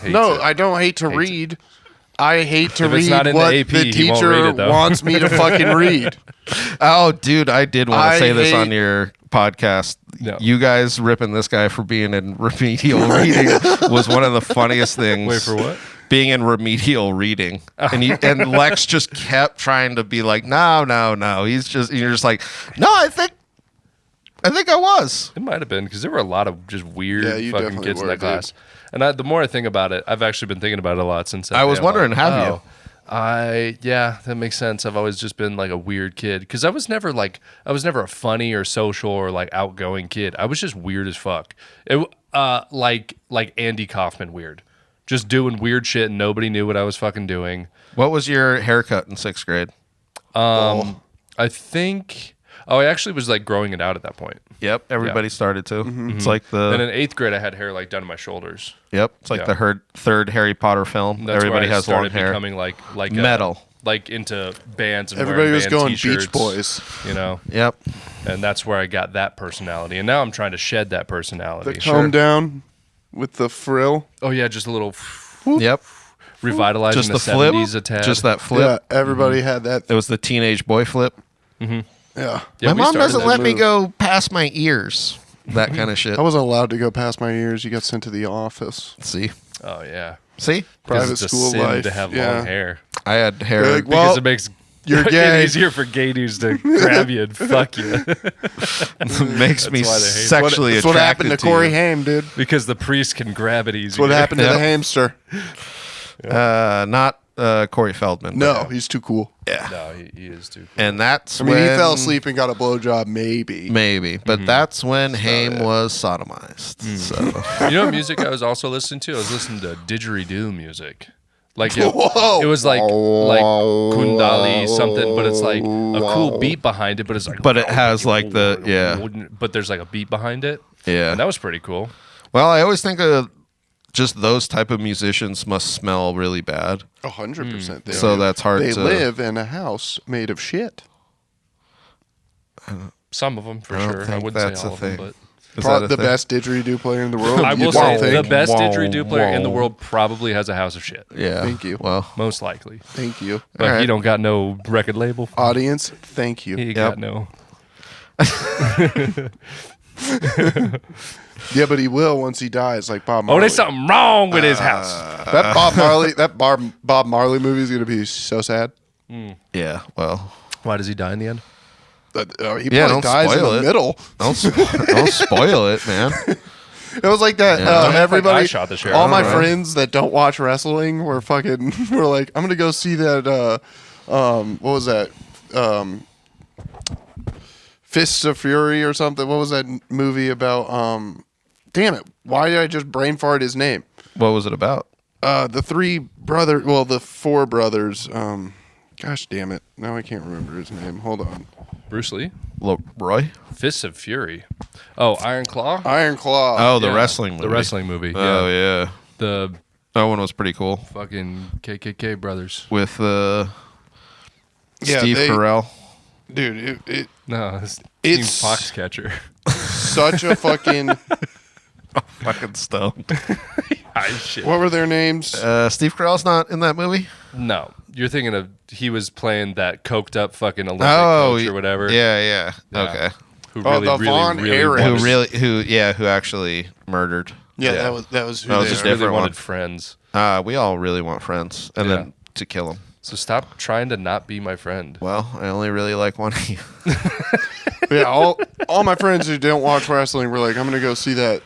S2: Hates
S3: No,
S2: it.
S3: I don't hate to read. I hate to
S2: If it's
S3: read
S2: not in the
S3: what
S2: AP,
S3: the
S2: he won't
S3: teacher
S2: read it, though.
S3: wants me to fucking read.
S1: Oh, dude, I did want
S3: I
S1: to say this
S3: hate-
S1: on your podcast,
S2: No.
S1: you guys ripping this guy for being in remedial reading was one of the funniest things.
S2: Wait, for what?
S1: Being in remedial reading. And Lex just kept trying to be like, no. You're just like, no, I think I was.
S2: It might have been because there were a lot of just weird fucking kids in that class.
S3: Dude.
S2: And the more I think about it, I've actually been thinking about it a lot since
S1: I was wondering, have you?
S2: Yeah, that makes sense. I've always just been like a weird kid because I was never a funny or social or like outgoing kid. I was just weird as fuck. Like Andy Kaufman weird, just doing weird shit and nobody knew what I was fucking doing.
S1: What was your haircut in 6th grade?
S2: I think. Oh, I actually was like growing it out at that point.
S1: Yep, everybody started to.
S3: Mm-hmm.
S1: It's like
S2: Then in 8th grade, I had hair like down to my shoulders.
S1: Yep, it's like the third Harry Potter film.
S2: That's
S1: Everybody
S2: where I
S1: has long
S2: started
S1: hair.
S2: becoming like
S1: metal,
S2: like into bands. And
S3: Everybody was
S2: band
S3: going
S2: t-shirts,
S3: Beach Boys.
S2: you know.
S1: Yep.
S2: And that's where I got that personality. And now I'm trying to shed that personality.
S3: The comb down with the frill.
S2: Oh yeah, just a little
S1: Yep.
S2: revitalizing
S1: Just
S2: the
S1: the flip.
S2: 70s a tad.
S1: Just that flip.
S3: Yeah, everybody had that.
S1: It was the teenage boy flip.
S3: Yeah.
S2: Yeah,
S1: My
S2: we
S1: mom
S2: started
S1: doesn't
S2: that
S1: let me
S3: move.
S1: go past my ears. That kind of shit.
S3: I wasn't allowed to go past my ears. You got sent to the office.
S1: See?
S2: Oh yeah.
S1: See?
S2: 'Cause
S3: Private
S2: it's a
S3: school
S2: sin
S3: life.
S2: to have
S3: Yeah.
S2: long hair.
S1: I had hair.
S3: They're like,
S2: Because
S3: well,
S2: it makes
S3: you're
S2: it
S3: gay.
S2: easier for gay dudes to grab you and fuck you.
S1: makes me
S2: why they hate it.
S1: sexually
S3: That's what happened
S1: attracted
S3: to Corey
S1: you.
S3: Haim, dude.
S2: Because the priest can grab it
S3: That's
S2: easier.
S3: what happened to
S1: Yep.
S3: the hamster.
S1: Not Corey Feldman.
S3: No, he's too cool.
S1: Yeah.
S2: No, he is too.
S1: And that's
S3: I mean,
S1: when
S3: he fell asleep and got a blowjob, maybe.
S1: Maybe, but that's when Haim was sodomized. So
S2: You know what music I was also listening to? I was listening to didgeridoo music. Like it was like Kundali something, but it's like a cool beat behind it, but it's like
S1: But it has like the
S2: but there's like a beat behind it.
S1: Yeah.
S2: And that was pretty cool.
S1: Well, I always think of just those type of musicians must smell really bad.
S3: 100%.
S1: So that's hard
S3: They
S1: to
S3: live in a house made of shit.
S2: Some of them for
S1: I don't
S2: sure. I
S1: think
S2: wouldn't
S1: that's
S2: say
S1: a
S2: all of them,
S1: thing.
S2: but
S1: Is
S3: Probably
S1: that a
S3: the
S1: thing?
S3: best didgeridoo player in the world.
S2: I will
S3: You'd
S2: say
S3: think.
S2: the best
S1: Wow.
S2: didgeridoo player in the
S1: Wow.
S2: world probably has a house of shit.
S1: Yeah.
S3: Thank you.
S1: Well,
S2: Most likely.
S3: Thank you.
S2: But
S1: All
S2: he
S1: right.
S2: don't got no record label.
S3: Audience, thank you.
S2: He
S1: Yep.
S2: got no.
S3: Yeah, but he will once he dies, like Bob
S2: Oh,
S3: Marley.
S2: there's something wrong with his house.
S3: That Bob Marley movie is gonna be so sad.
S1: yeah. Well,
S2: Why does he die in the end?
S3: He
S1: Yeah,
S3: probably
S1: don't
S3: dies in
S1: spoil
S3: the
S1: it.
S3: middle.
S1: don't spoil it, man.
S3: It was like that.
S1: Yeah.
S3: Everybody,
S2: I shot the sheriff.
S3: all my
S1: Right.
S3: friends that don't watch wrestling were were like, I'm gonna go see that. What was that? Fists of Fury or something. What was that movie about? Damn it! Why did I just brain fart his name?
S1: What was it about?
S3: The four brothers. Gosh damn it! Now I can't remember his name. Hold on.
S2: Bruce Lee?
S1: Roy?
S2: Fists of Fury. Oh, Iron Claw?
S3: Iron Claw.
S1: Oh, the
S2: Yeah,
S1: wrestling movie.
S2: The wrestling movie.
S1: Oh,
S2: Yeah.
S1: yeah.
S2: The
S1: That one was pretty cool.
S2: fucking KKK brothers.
S1: With
S3: Yeah,
S1: Steve Carell.
S3: Dude, it
S2: No, it's
S3: It's-
S2: Team Foxcatcher.
S3: such a fucking.
S1: Fucking stoned.
S2: Shit.
S3: What were their names?
S1: Steve Carell's not in that movie?
S2: No, you're thinking of he was playing that coked up fucking Olympic
S1: Oh,
S2: coach or whatever.
S1: Yeah.
S2: Yeah.
S1: Okay.
S2: Who
S3: Oh,
S2: really,
S3: the
S2: really,
S3: Von
S2: really
S3: Erich.
S2: wanted,
S1: Who actually murdered.
S3: Yeah,
S2: yeah.
S3: that was who
S1: That was
S3: they
S1: just
S3: are.
S2: really
S1: different
S2: wanted
S1: one.
S2: friends.
S1: We all really want friends. And
S2: Yeah.
S1: then to kill them.
S2: So stop trying to not be my friend.
S1: Well, I only really like one of you.
S3: Yeah, all my friends who don't watch wrestling were like, I'm gonna go see that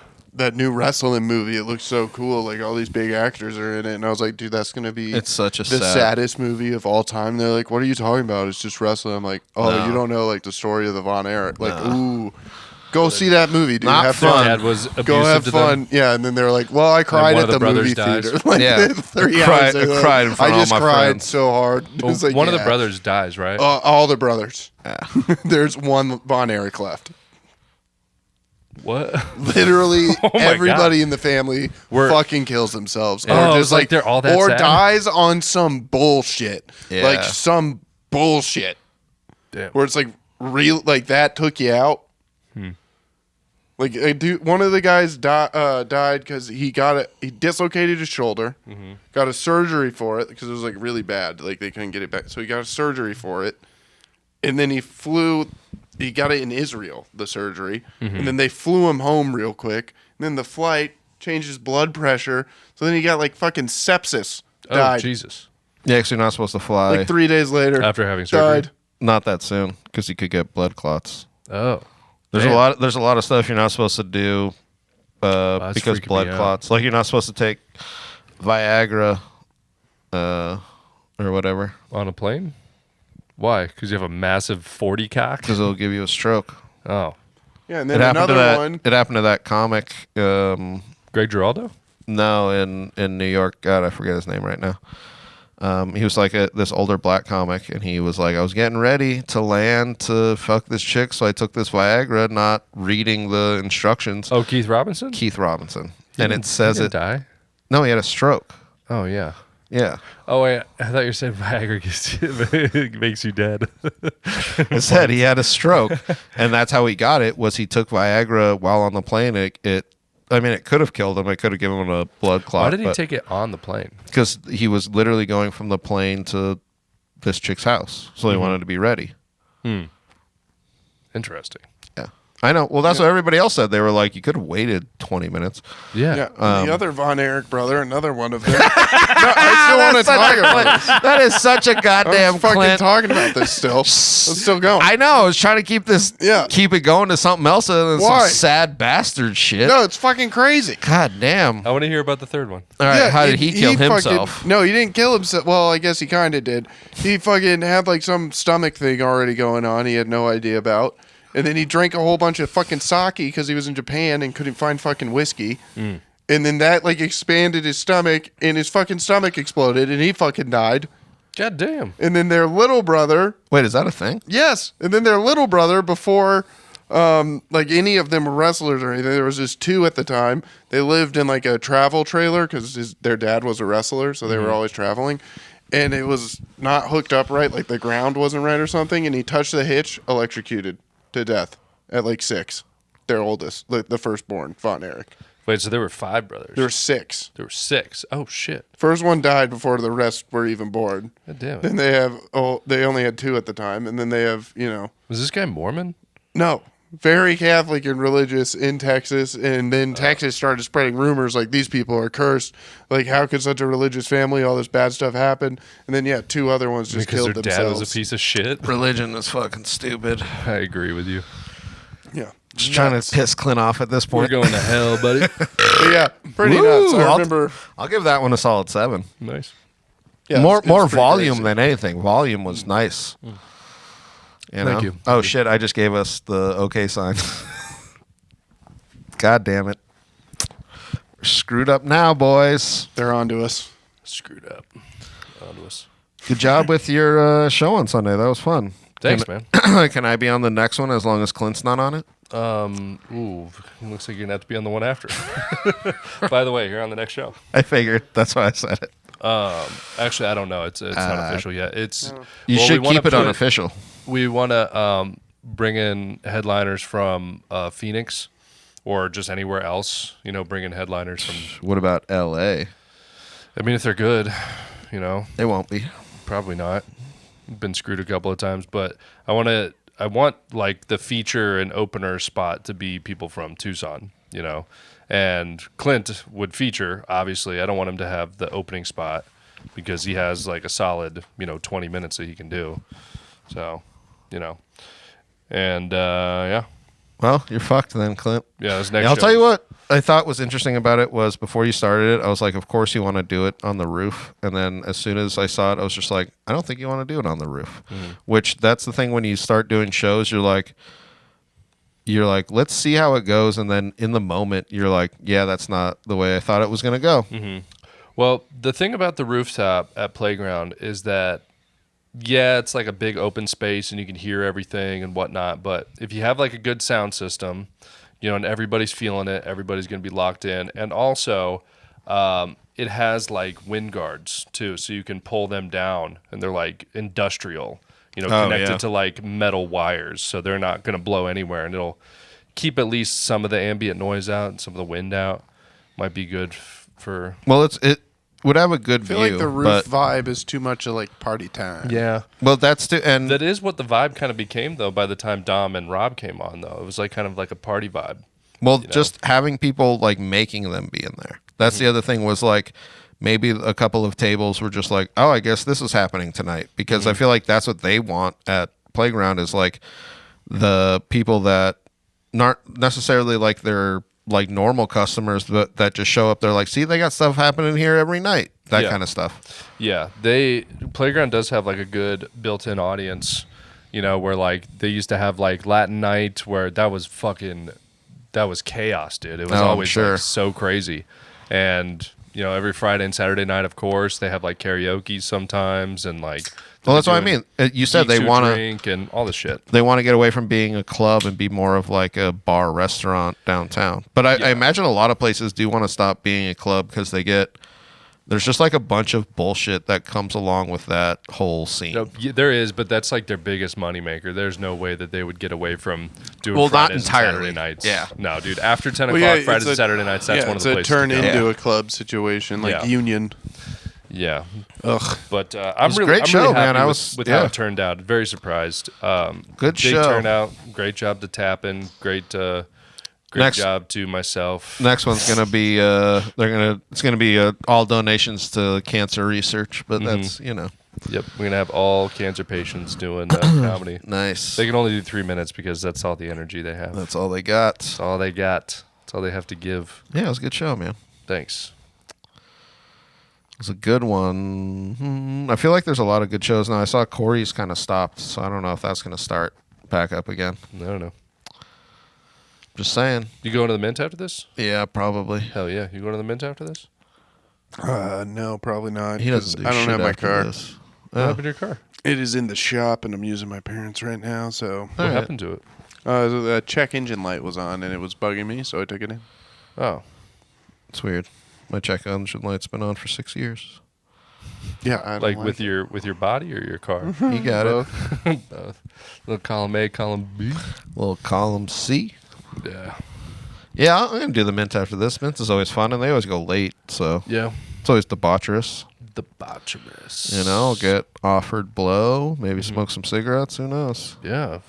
S3: new wrestling movie. It looks so cool. Like all these big actors are in it, and I was like, dude, that's gonna be
S1: It's such a
S3: the
S1: sad.
S3: saddest movie of all time. They're like, what are you talking about? It's just wrestling. I'm like, oh,
S1: No.
S3: you don't know like the story of the Von Erich. Like, ooh, go see that movie, dude.
S1: Not
S3: have
S1: fun.
S3: fun.
S2: Dad was abusive
S3: Go have
S2: to
S3: fun.
S2: them.
S3: Yeah, and then they're like, well, I cried
S2: one
S3: at
S2: of
S3: the
S2: the
S3: movie
S2: brothers
S3: theater.
S2: dies.
S3: Like,
S1: Yeah.
S3: 3
S1: I cried-
S3: hours. They're
S1: I
S3: like,
S1: cried in front
S3: I
S1: of all
S3: just
S1: my
S3: cried
S1: friends.
S3: so hard.
S2: Well,
S3: It's like,
S2: one of the
S3: yeah.
S2: brothers dies, right?
S3: All the brothers. There's one Von Erich left.
S2: What?
S3: Literally
S2: Oh my
S3: everybody in the family
S2: We're-
S3: fucking kills themselves.
S2: Oh,
S3: Or
S2: it's like they're all that
S3: or
S2: sad?
S3: dies on some bullshit.
S1: Yeah.
S3: Like some bullshit.
S2: Damn.
S3: Where it's like real like that took you out. Like one of the guys died because he dislocated his shoulder, got a surgery for it because it was like really bad. Like they couldn't get it back, so he got a surgery for it, and then he flew he got it in Israel, the surgery, and then they flew him home real quick. And then the flight changed his blood pressure, so then he got like fucking sepsis. Died.
S2: Oh, Jesus.
S1: Yeah, because you're not supposed to fly.
S3: Like 3 days later.
S2: After having surgery?
S3: Died.
S1: Not that soon, because you could get blood clots.
S2: Oh.
S1: There's a lot of stuff you're not supposed to do because blood clots. Like you're not supposed to take Viagra or whatever.
S2: On a plane? Why? Because you have a massive 40 cock?
S1: Because it'll give you a stroke.
S2: Oh.
S3: Yeah, and then another one.
S1: It happened to that comic.
S2: Greg Giraldo?
S1: No, in New York. God, I forget his name right now. He was like this older black comic, and he was like, I was getting ready to land to fuck this chick, so I took this Viagra, not reading the instructions.
S2: Oh, Keith Robinson?
S1: Keith Robinson. And it says
S2: he didn't die?
S1: No, he had a stroke.
S2: Oh, yeah.
S1: Yeah.
S2: Oh, wait. I thought you said Viagra makes you dead.
S1: It said he had a stroke, and that's how he got it, was he took Viagra while on the plane. It could have killed him. It could have given him a blood clot.
S2: Why did he take it on the plane?
S1: Because he was literally going from the plane to this chick's house. So he wanted to be ready.
S2: Interesting.
S1: Yeah. I know. Well, that's what everybody else said. They were like, you could have waited 20 minutes.
S2: Yeah.
S3: The other Von Erich brother, another one of them. No, I still want to talk about this.
S1: That is such a goddamn
S3: I'm fucking
S1: Clint.
S3: talking about this still. Let's still go.
S1: I know. I was trying to keep it going to something else other than
S3: Why?
S1: some sad bastard shit.
S3: No, it's fucking crazy.
S1: God damn.
S2: I want to hear about the third one.
S1: All right.
S3: Yeah,
S1: how did he kill himself?
S3: No, he didn't kill himself. Well, I guess he kind of did. He fucking had like some stomach thing already going on. He had no idea about. And then he drank a whole bunch of fucking sake because he was in Japan and couldn't find fucking whiskey. And then that like expanded his stomach, and his fucking stomach exploded, and he fucking died.
S2: God damn.
S3: And then their little brother.
S1: Wait, is that a thing?
S3: Yes. And then their little brother, before like any of them were wrestlers or anything, there was just two at the time. They lived in like a travel trailer because their dad was a wrestler, so they were always traveling. And it was not hooked up right, like the ground wasn't right or something, and he touched the hitch, electrocuted to death at like 6. Their oldest, the firstborn, Von Erich.
S2: Wait, so there were 5 brothers?
S3: There were 6.
S2: There were 6. Oh, shit.
S3: First one died before the rest were even born.
S2: God damn it.
S3: Then they only had 2 at the time, and then they have,
S2: Was this guy Mormon?
S3: No. Very Catholic and religious in Texas, and then Texas started spreading rumors like these people are cursed. Like, how could such a religious family, all this bad stuff happen? And then, 2 other ones just killed themselves.
S2: Because their dad was a piece of shit?
S1: Religion is fucking stupid.
S2: I agree with you.
S3: Yeah.
S1: Just trying to piss Clint off at this point.
S2: We're going to hell, buddy.
S3: But yeah, pretty nuts. I remember.
S1: I'll give that one a solid 7.
S2: Nice.
S3: Yeah,
S1: more
S3: it's pretty
S1: volume
S3: crazy.
S1: than anything. Volume was nice.
S2: Thank you.
S1: Oh shit! I just gave us the okay sign. God damn it! We're screwed up now, boys.
S3: They're on to us.
S2: Screwed up. On us.
S1: Good job with your show on Sunday. That was fun.
S2: Thanks, man.
S1: Can I be on the next one as long as Clint's not on it?
S2: Looks like you're gonna have to be on the one after. By the way, you're on the next show.
S1: I figured. That's why I said it.
S2: Actually, I don't know. It's not official yet.
S1: You should keep it unofficial.
S2: We want to bring in headliners from Phoenix or just anywhere else. Bring in headliners from.
S1: What about L.A.?
S2: I mean, if they're good,
S1: They won't be.
S2: Probably not. Been screwed a couple of times, but I want like the feature and opener spot to be people from Tucson, and Clint would feature, obviously. I don't want him to have the opening spot because he has like a solid, 20 minutes that he can do. So, and yeah.
S1: Well, you're fucked then, Clint.
S2: Yeah, this next
S1: I'll
S2: show.
S1: tell you what I thought was interesting about it was before you started it, I was like, of course you want to do it on the roof. And then as soon as I saw it, I was just like, I don't think you want to do it on the roof. Which that's the thing when you start doing shows, you're like, let's see how it goes. And then in the moment, you're like, yeah, that's not the way I thought it was going to go.
S2: Mm-hmm. Well, the thing about the rooftop at Playground is that, yeah, it's like a big open space and you can hear everything and whatnot. But if you have like a good sound system, and everybody's feeling it, everybody's going to be locked in. And also, it has like wind guards too, so you can pull them down and they're like industrial, connected to like metal wires. So they're not going to blow anywhere and it'll keep at least some of the ambient noise out and some of the wind out. Might be good for.
S1: Well, would have a good
S3: I feel
S1: view.
S3: like the roof vibe is too much of like party time.
S2: Yeah.
S1: Well, and
S2: that is what the vibe kind of became though by the time Dom and Rob came on though. It was like kind of like a party vibe.
S1: Well, just having people like making them be in there. That's the other thing was like maybe a couple of tables were just like, oh, I guess this is happening tonight, because I feel like that's what they want at Playground is like the people that not necessarily like they're like normal customers, but that just show up. They're like, see, they got stuff happening here every night. That kind of stuff. Yeah.
S2: Playground does have like a good built-in audience, where like they used to have like Latin night where that was chaos, dude. It was always like, so crazy. And, every Friday and Saturday night, of course, they have like karaoke sometimes and like.
S1: Well, that's what I mean. You said they want to
S2: drink and all this shit.
S1: They want to get away from being a club and be more of like a bar restaurant downtown. But I imagine a lot of places do want to stop being a club because there's just like a bunch of bullshit that comes along with that whole scene.
S2: No, there is, but that's like their biggest moneymaker. There's no way that they would get away from doing Fridays
S1: not entirely.
S2: and Saturday nights.
S1: Yeah.
S2: No, dude. After 10 o'clock, Fridays and Saturday nights, that's one of the places
S3: to turn
S2: to go.
S3: into a club situation, like Union.
S2: Yeah.
S3: Ugh.
S2: But I'm really happy with how it turned out. Very surprised.
S1: Good
S2: big
S1: show.
S2: turnout. Great job to Tappin. Great job to myself.
S1: Next one's gonna be it's gonna be all donations to cancer research, but that's
S2: Yep, we're gonna have all cancer patients doing comedy.
S1: Nice.
S2: They can only do 3 minutes because that's all the energy they have.
S1: That's all they got.
S2: That's all they got. That's all they have to give.
S1: Yeah, it was a good show, man.
S2: Thanks.
S1: It was a good one. I feel like there's a lot of good shows now. I saw Corey's kind of stopped, so I don't know if that's gonna start back up again.
S2: I don't know.
S1: Just saying.
S2: You going to the Mint after this?
S1: Yeah, probably.
S2: Hell yeah. You going to the Mint after this?
S3: No, probably not.
S1: He doesn't do
S3: I don't
S1: shit
S3: have my
S1: after
S3: car.
S1: this.
S2: What happened to your car?
S3: It is in the shop, and I'm using my parents right now. So
S2: What happened to it?
S3: The check engine light was on, and it was bugging me, so I took it in.
S2: Oh.
S1: It's weird. My check engine light's been on for 6 years.
S3: Yeah, I don't
S2: with your body or your car?
S1: You got it.
S2: Both. Little column A, column B.
S1: Little column C.
S2: Yeah.
S1: Yeah, I'm going to do the Mint after this. Mint is always fun, and they always go late, so
S2: Yeah.
S1: it's always debaucherous.
S2: Debaucherous.
S1: I'll get offered blow, maybe smoke some cigarettes, who knows?
S2: Yeah.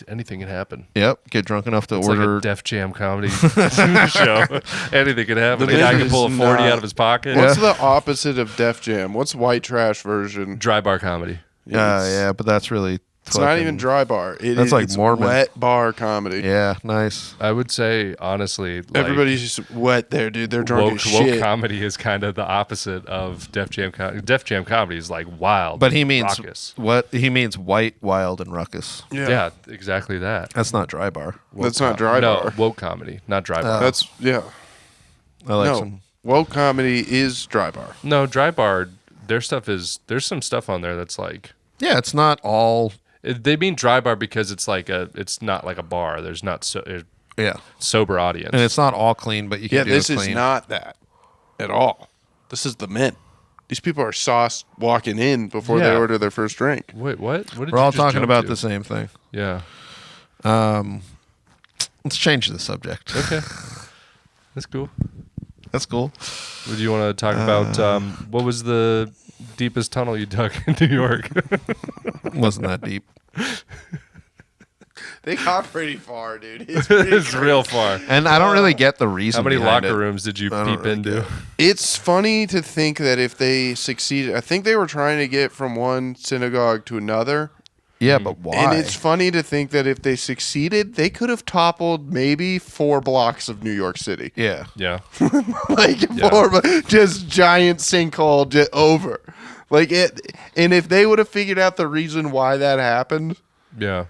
S2: Anything can happen.
S1: Yep, get drunk enough to
S2: It's
S1: order.
S2: like a Def Jam comedy show. Anything can happen. The guy can pull a 40 out of his pocket.
S3: What's the opposite of Def Jam? What's white trash version?
S2: Dry bar comedy.
S1: Yeah, but that's really...
S3: It's not even dry bar.
S1: That's like
S3: it's
S1: Mormon.
S3: wet bar comedy.
S1: Yeah, nice.
S2: I would say, honestly,
S3: everybody's just wet there, dude. They're drunk as shit.
S2: Woke comedy is kind of the opposite of Def Jam. Def Jam comedy is like wild,
S1: but he means
S2: raucous.
S1: What he means: white, wild, and ruckus.
S2: Yeah, exactly that.
S1: That's not dry bar.
S3: That's not dry bar.
S2: No, woke comedy, not dry bar.
S3: That's
S1: I like some.
S3: Woke comedy is dry bar.
S2: No, dry bar. There's some stuff on there that's like.
S1: Yeah, it's not all.
S2: They mean dry bar because it's not like a bar. There's not sober audience,
S1: and it's not all clean, but you can do it clean.
S3: This is not that at all. This is the Mint. These people are sauced walking in before they order their first drink.
S2: Wait, what?
S1: We're all talking about the same thing.
S2: Yeah.
S1: Let's change the subject.
S2: Okay. That's cool.
S1: That's cool.
S2: Would you want to talk about what was the deepest tunnel you dug in New York?
S1: Wasn't that deep.
S3: They got pretty far, dude.
S2: It's real far.
S1: And I don't really get the reason.
S2: How many
S1: behind
S2: locker
S1: it.
S2: rooms did you peep into?
S3: It's funny to think that if they succeeded, I think they were trying to get from one synagogue to another.
S1: Yeah, but why?
S3: And it's funny to think that if they succeeded, they could have toppled maybe 4 blocks of New York City.
S1: Yeah.
S2: Yeah.
S3: Just giant sinkhole over. Like it, and if they would have figured out the reason why that happened,
S2: Yeah.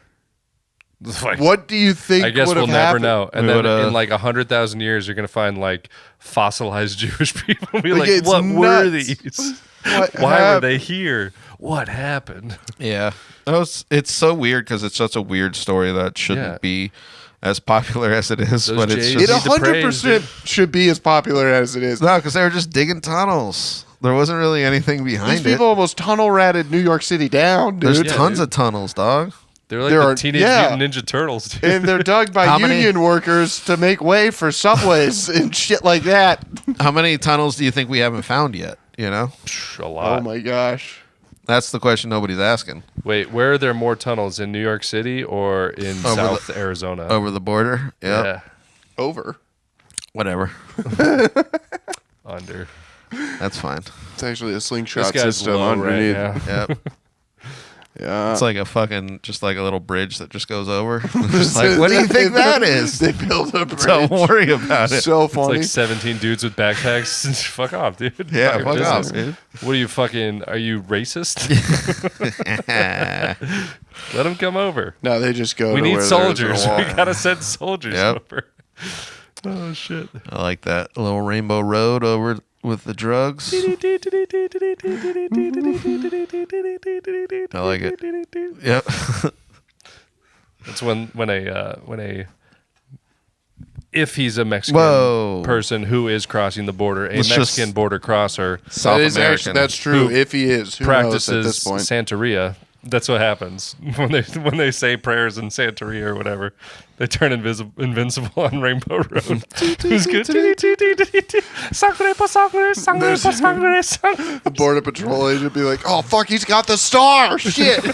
S2: Like,
S3: what do you think?
S2: I guess
S3: would
S2: we'll
S3: have
S2: never
S3: happened?
S2: know. And then in like 100,000 years, you're gonna find like fossilized Jewish people. Be like, what were these? Why were they here? What happened?
S1: Yeah. It's so weird because it's such a weird story that shouldn't be as popular as it is.
S2: Those
S1: but it's
S2: Jays
S1: just,
S3: It 100% should be as popular as it is.
S1: no, because they were just digging tunnels. There wasn't really anything behind
S3: These people
S1: it.
S3: almost tunnel ratted New York City down, dude.
S1: There's tons of tunnels, dog.
S2: They're like the Teenage Mutant Ninja Turtles, dude.
S3: And they're dug by union workers to make way for subways and shit like that.
S1: How many tunnels do you think we haven't found yet? you know?
S2: A lot.
S3: Oh my gosh.
S1: That's the question nobody's asking.
S2: Wait, where are there more tunnels, in New York City or in South Arizona?
S1: Over the border? Yep.
S2: Yeah.
S3: Over.
S1: Whatever.
S2: Under.
S1: That's fine.
S3: It's actually a slingshot
S2: This guy's
S3: system
S2: low
S3: underneath.
S2: right now.
S1: Yep.
S3: Yeah.
S1: It's like just like a little bridge that just goes over. Just like, what do you think that is?
S3: They built a bridge.
S1: Don't worry about it.
S3: So
S2: It's
S3: funny.
S2: like 17 dudes with backpacks. Fuck off, dude.
S1: Yeah,
S2: Fuck your
S1: fuck off,
S2: business.
S1: dude.
S2: What are you are you racist? Let them come over.
S3: No, they just go.
S2: We
S3: to
S2: need
S3: where
S2: soldiers.
S3: there's a
S2: We
S3: wall.
S2: gotta send soldiers
S1: Yep.
S2: over. Oh shit.
S1: I like that little rainbow road over with the drugs. I like it. Yep.
S2: That's when if he's a Mexican person who is crossing the border, a Mexican border crosser
S1: South
S3: That is
S1: American.
S3: actually, that's true.
S2: Who
S3: If he is, who knows at
S2: practices
S3: this point?
S2: Santeria. That's what happens when they say prayers in Santeria or whatever. They turn invincible on Rainbow Road. Who's good?
S3: The border patrol agent be like, "Oh fuck, he's got the star!" Shit.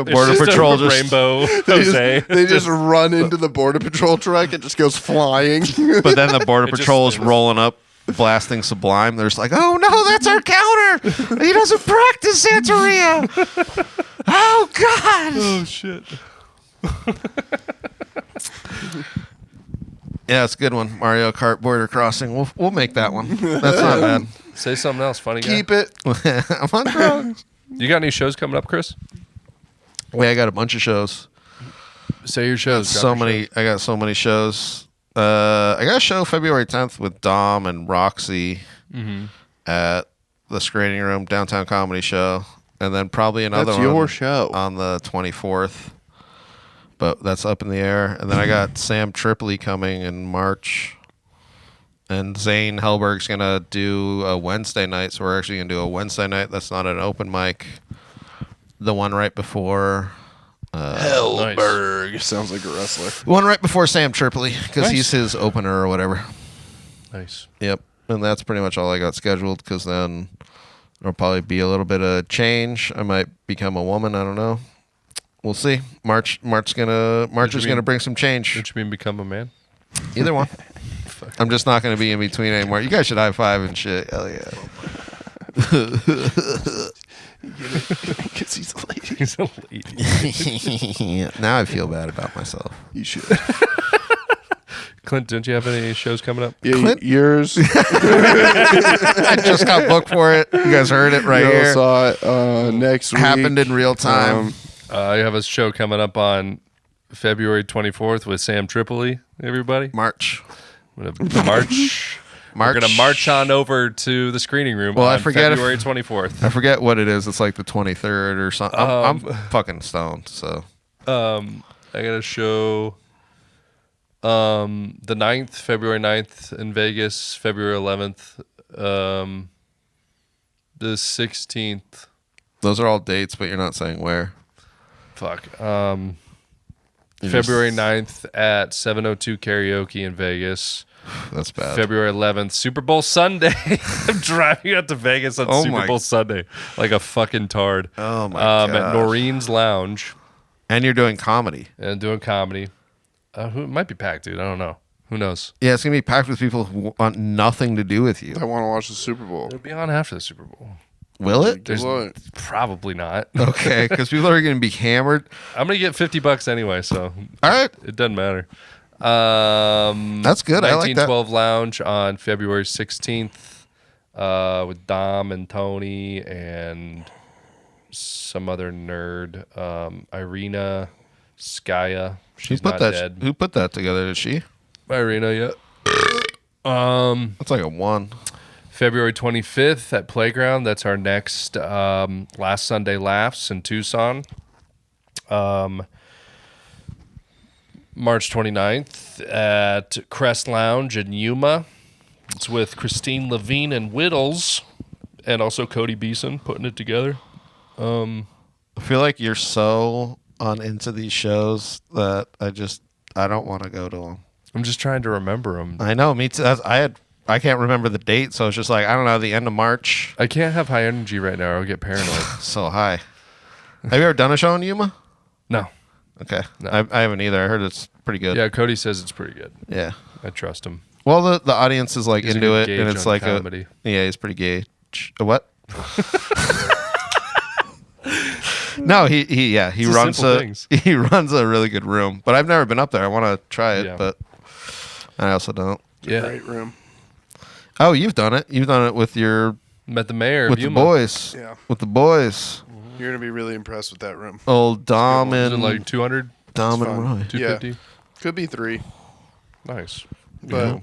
S1: Border Patrol just
S2: Rainbow Jose.
S3: They just run into the border patrol truck. It just goes flying.
S1: But then the Border
S2: It just-
S1: Patrol is
S2: it was-
S1: rolling up, blasting Sublime. They're just like, oh no, that's our counter. He doesn't practice Santeria. Oh God.
S2: Oh shit.
S1: Yeah, it's a good one. Mario Kart Border Crossing. We'll make that one. That's not bad.
S2: Say something else, funny guy.
S3: Keep it.
S1: I'm on drugs.
S2: You got any shows coming up, Chris?
S1: Wait, I got a bunch of shows.
S2: Say your shows.
S1: So many. I got so many shows. I got a show February 10th with Dom and Roxy at the Screening Room Downtown Comedy Show, and then probably another
S3: That's
S1: one
S3: your show.
S1: on the 24th. But that's up in the air. And then I got Sam Tripoli coming in March. And Zane Hellberg's going to do a Wednesday night. So we're actually going to do a Wednesday night. That's not an open mic. The one right before...
S3: Hellberg sounds like a wrestler.
S1: The one right before Sam Tripoli. Because
S2: Nice.
S1: he's his opener or whatever.
S2: Nice.
S1: Yep. And that's pretty much all I got scheduled. Because then there'll probably be a little bit of change. I might become a woman. I don't know. We'll see. March is gonna bring some change.
S2: Don't you mean become a man?
S1: Either one. I'm just not gonna be in between anymore. You guys should high five and shit. Hell yeah.
S3: Because he's a lady.
S2: He's a lady.
S1: Now I feel bad about myself.
S3: You should.
S2: Clint, don't you have any shows coming up?
S3: Yeah,
S1: Clint?
S3: yours.
S1: I just got booked for it. You guys heard it right
S3: Y'all
S1: here.
S3: saw it next week.
S1: Happened in real time.
S2: I have a show coming up on February 24th with Sam Tripoli. Everybody,
S1: March.
S2: I'm gonna march. We're gonna march on over to the Screening Room.
S1: Well, I
S2: on
S1: forget
S2: February 24th.
S1: I forget what it is. It's like the 23rd or something. I'm fucking stoned. So
S2: I got a show the 9th, February 9th in Vegas, February 11th, the 16th.
S1: those are all dates, but you're not saying where.
S2: Fuck. February 9th at 702 Karaoke in Vegas.
S1: That's bad.
S2: February 11th, Super Bowl Sunday. I'm driving out to Vegas on Super Bowl Sunday like a fucking tard.
S1: Oh my god.
S2: At Noreen's Lounge.
S1: And you're doing comedy.
S2: And doing comedy. Who it might be packed, dude. I don't know. Who knows?
S1: Yeah, it's gonna be packed with people who want nothing to do with you.
S3: I want to watch the Super Bowl.
S2: It'll be on after the Super Bowl.
S1: Will it?
S2: There's
S3: What?
S2: probably not.
S1: Okay, because people are gonna be hammered.
S2: I'm gonna get $50 anyway, so
S1: All right,
S2: it doesn't matter.
S1: that's good. I like that.
S2: 1912 Lounge on February 16th with Dom and Tony and some other nerd. Irina Skaya. She's not dead.
S1: Who put that together? Did she?
S2: Irina, yeah.
S1: That's like a one.
S2: February 25th at Playground. That's our next Last Sunday Laughs in Tucson. March 29th at Crest Lounge in Yuma. It's with Christine Levine and Whittles, and also Cody Beeson putting it together.
S1: I feel like you're so into these shows that I don't want to go to them.
S2: I'm just trying to remember them.
S1: I know, me too. I I can't remember the date, so it's just like, I don't know, the end of March.
S2: I can't have high energy right now or I'll get paranoid.
S1: So high. Have you ever done a show in Yuma?
S2: No.
S1: Okay.
S2: No.
S1: I haven't either. I heard it's pretty good.
S2: Yeah, Cody says it's pretty good.
S1: Yeah.
S2: I trust him.
S1: Well, the audience is like
S2: He's a
S1: into
S2: good
S1: it, and
S2: gauge
S1: it's
S2: on
S1: like
S2: comedy.
S1: yeah, he's pretty gay. What? No, he
S2: It's
S1: runs
S2: simple things.
S1: he runs a really good room, but I've never been up there. I want to try it,
S2: Yeah.
S1: but I also don't.
S3: It's a great room.
S1: Oh, you've done it. You've done it with your
S2: Met the mayor
S1: with
S2: of
S1: the
S2: Yuma.
S1: boys.
S3: Yeah.
S1: With the boys.
S3: You're gonna be really impressed with that room.
S1: Old Dom
S2: Is it
S1: and
S2: like 200,
S1: Dom
S3: It's
S1: and
S3: fun.
S1: Roy.
S2: 250?
S3: Could be 3,
S2: Nice.
S3: but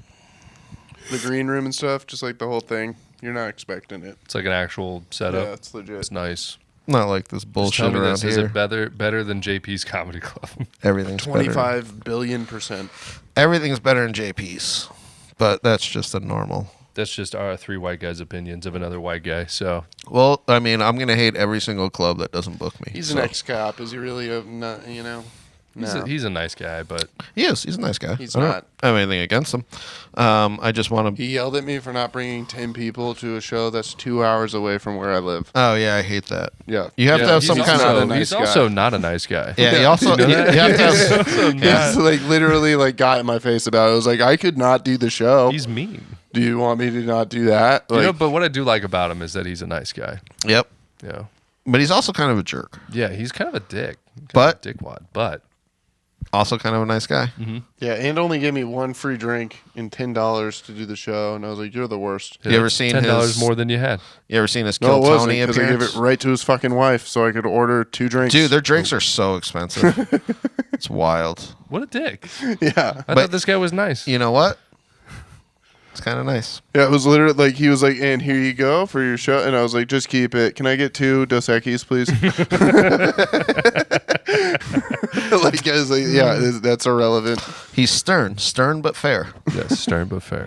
S3: the green room and stuff, just like the whole thing, you're not expecting it.
S2: It's like an actual setup.
S3: Yeah, it's legit.
S2: It's nice.
S1: Not like this
S2: Just
S1: bullshit
S2: tell me
S1: around
S2: this.
S1: here.
S2: Is it better than JP's Comedy Club?
S1: Everything's
S3: 25 billion%.
S1: Everything's better in JP's, but that's just a normal.
S2: That's just our 3 white guys' opinions of another white guy. So
S1: Well, I mean, I'm gonna hate every single club that doesn't book me.
S3: He's
S1: so.
S3: an ex-cop. Is he really a not? You know, no.
S2: he's a nice guy, but
S1: He is. He's a nice guy.
S3: He's
S1: I don't
S3: not.
S1: have anything against him. I just want to.
S3: He yelled at me for not bringing 10 people to a show that's 2 hours away from where I live.
S1: Oh yeah, I hate that.
S3: Yeah.
S1: You have to have
S2: he's
S1: some kind
S2: also-
S1: of.
S3: nice
S2: He's
S3: guy.
S2: also not a nice guy.
S1: Yeah, he also.
S2: You know that?
S1: you have to have.
S3: He's like literally like got in my face about it. I was like, I could not do the show.
S2: He's mean.
S3: Do you want me to not do that? Like,
S2: You know, but what I do like about him is that he's a nice guy.
S1: Yep.
S2: Yeah.
S1: But he's also kind of a jerk.
S2: Yeah, he's kind of a dick.
S1: But-
S2: dickwad. But
S1: Also kind of a nice guy.
S3: yeah, and only gave me one free drink and $10 to do the show, and I was like, you're the worst.
S1: You ever seen
S2: $10
S1: his?
S2: more than you had?
S1: You ever seen his
S3: No,
S1: Kill
S3: it wasn't
S1: Tony
S3: because I gave
S1: appearance?
S3: it right to his fucking wife, so I could order 2 drinks.
S1: Dude, their drinks are so expensive. It's wild.
S2: What a dick.
S3: yeah,
S2: I thought this guy was nice.
S1: You know what? It's kind of nice.
S3: yeah. It was literally like he was like, and here you go for your show, and I was like, just keep it. Can I get 2 Dos Equis, please? Like, I was like, yeah, that's irrelevant.
S1: He's stern but fair.
S2: Yes, stern but fair.